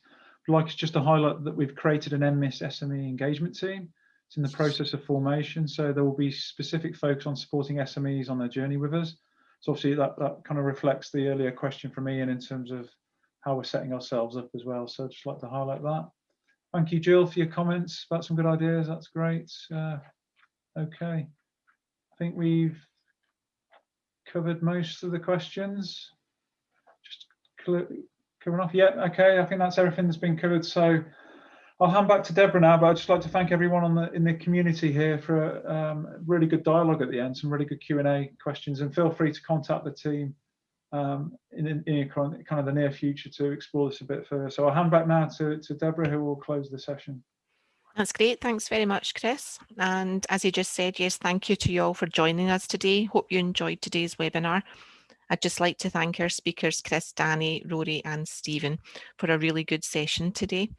would like us just to highlight that we've created an NMIS SME engagement team. It's in the process of formation, so there will be specific focus on supporting SMEs on their journey with us. So obviously that kind of reflects the earlier question from Ian in terms of how we're setting ourselves up as well. So I'd just like to highlight that. Thank you, Jill, for your comments about some good ideas. That's great. Okay, I think we've covered most of the questions. Just covering off. Yeah, okay, I think that's everything that's been covered. So I'll hand back to Deborah now, but I'd just like to thank everyone in the community here for really good dialogue at the end, some really good Q&A questions, and feel free to contact the team in kind of the near future to explore this a bit further. So I'll hand back now to Deborah, who will close the session. That's great. Thanks very much, Chris. And as you just said, yes, thank you to you all for joining us today. Hope you enjoyed today's webinar. I'd just like to thank our speakers, Chris, Danny, Rory and Stephen, for a really good session today.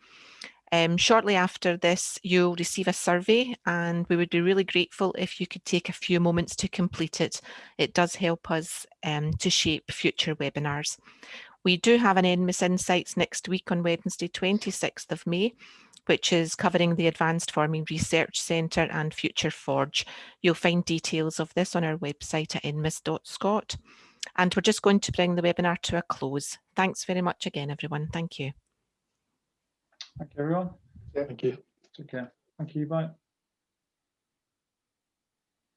Shortly after this, you'll receive a survey, and we would be really grateful if you could take a few moments to complete it. It does help us to shape future webinars. We do have an NMIS Insights next week on Wednesday, 26th of May, which is covering the Advanced Forming Research Centre and Future Forge. You'll find details of this on our website at nmis.scot. And we're just going to bring the webinar to a close. Thanks very much again, everyone. Thank you. Thank you, everyone. Thank you. Take care. Thank you. Bye.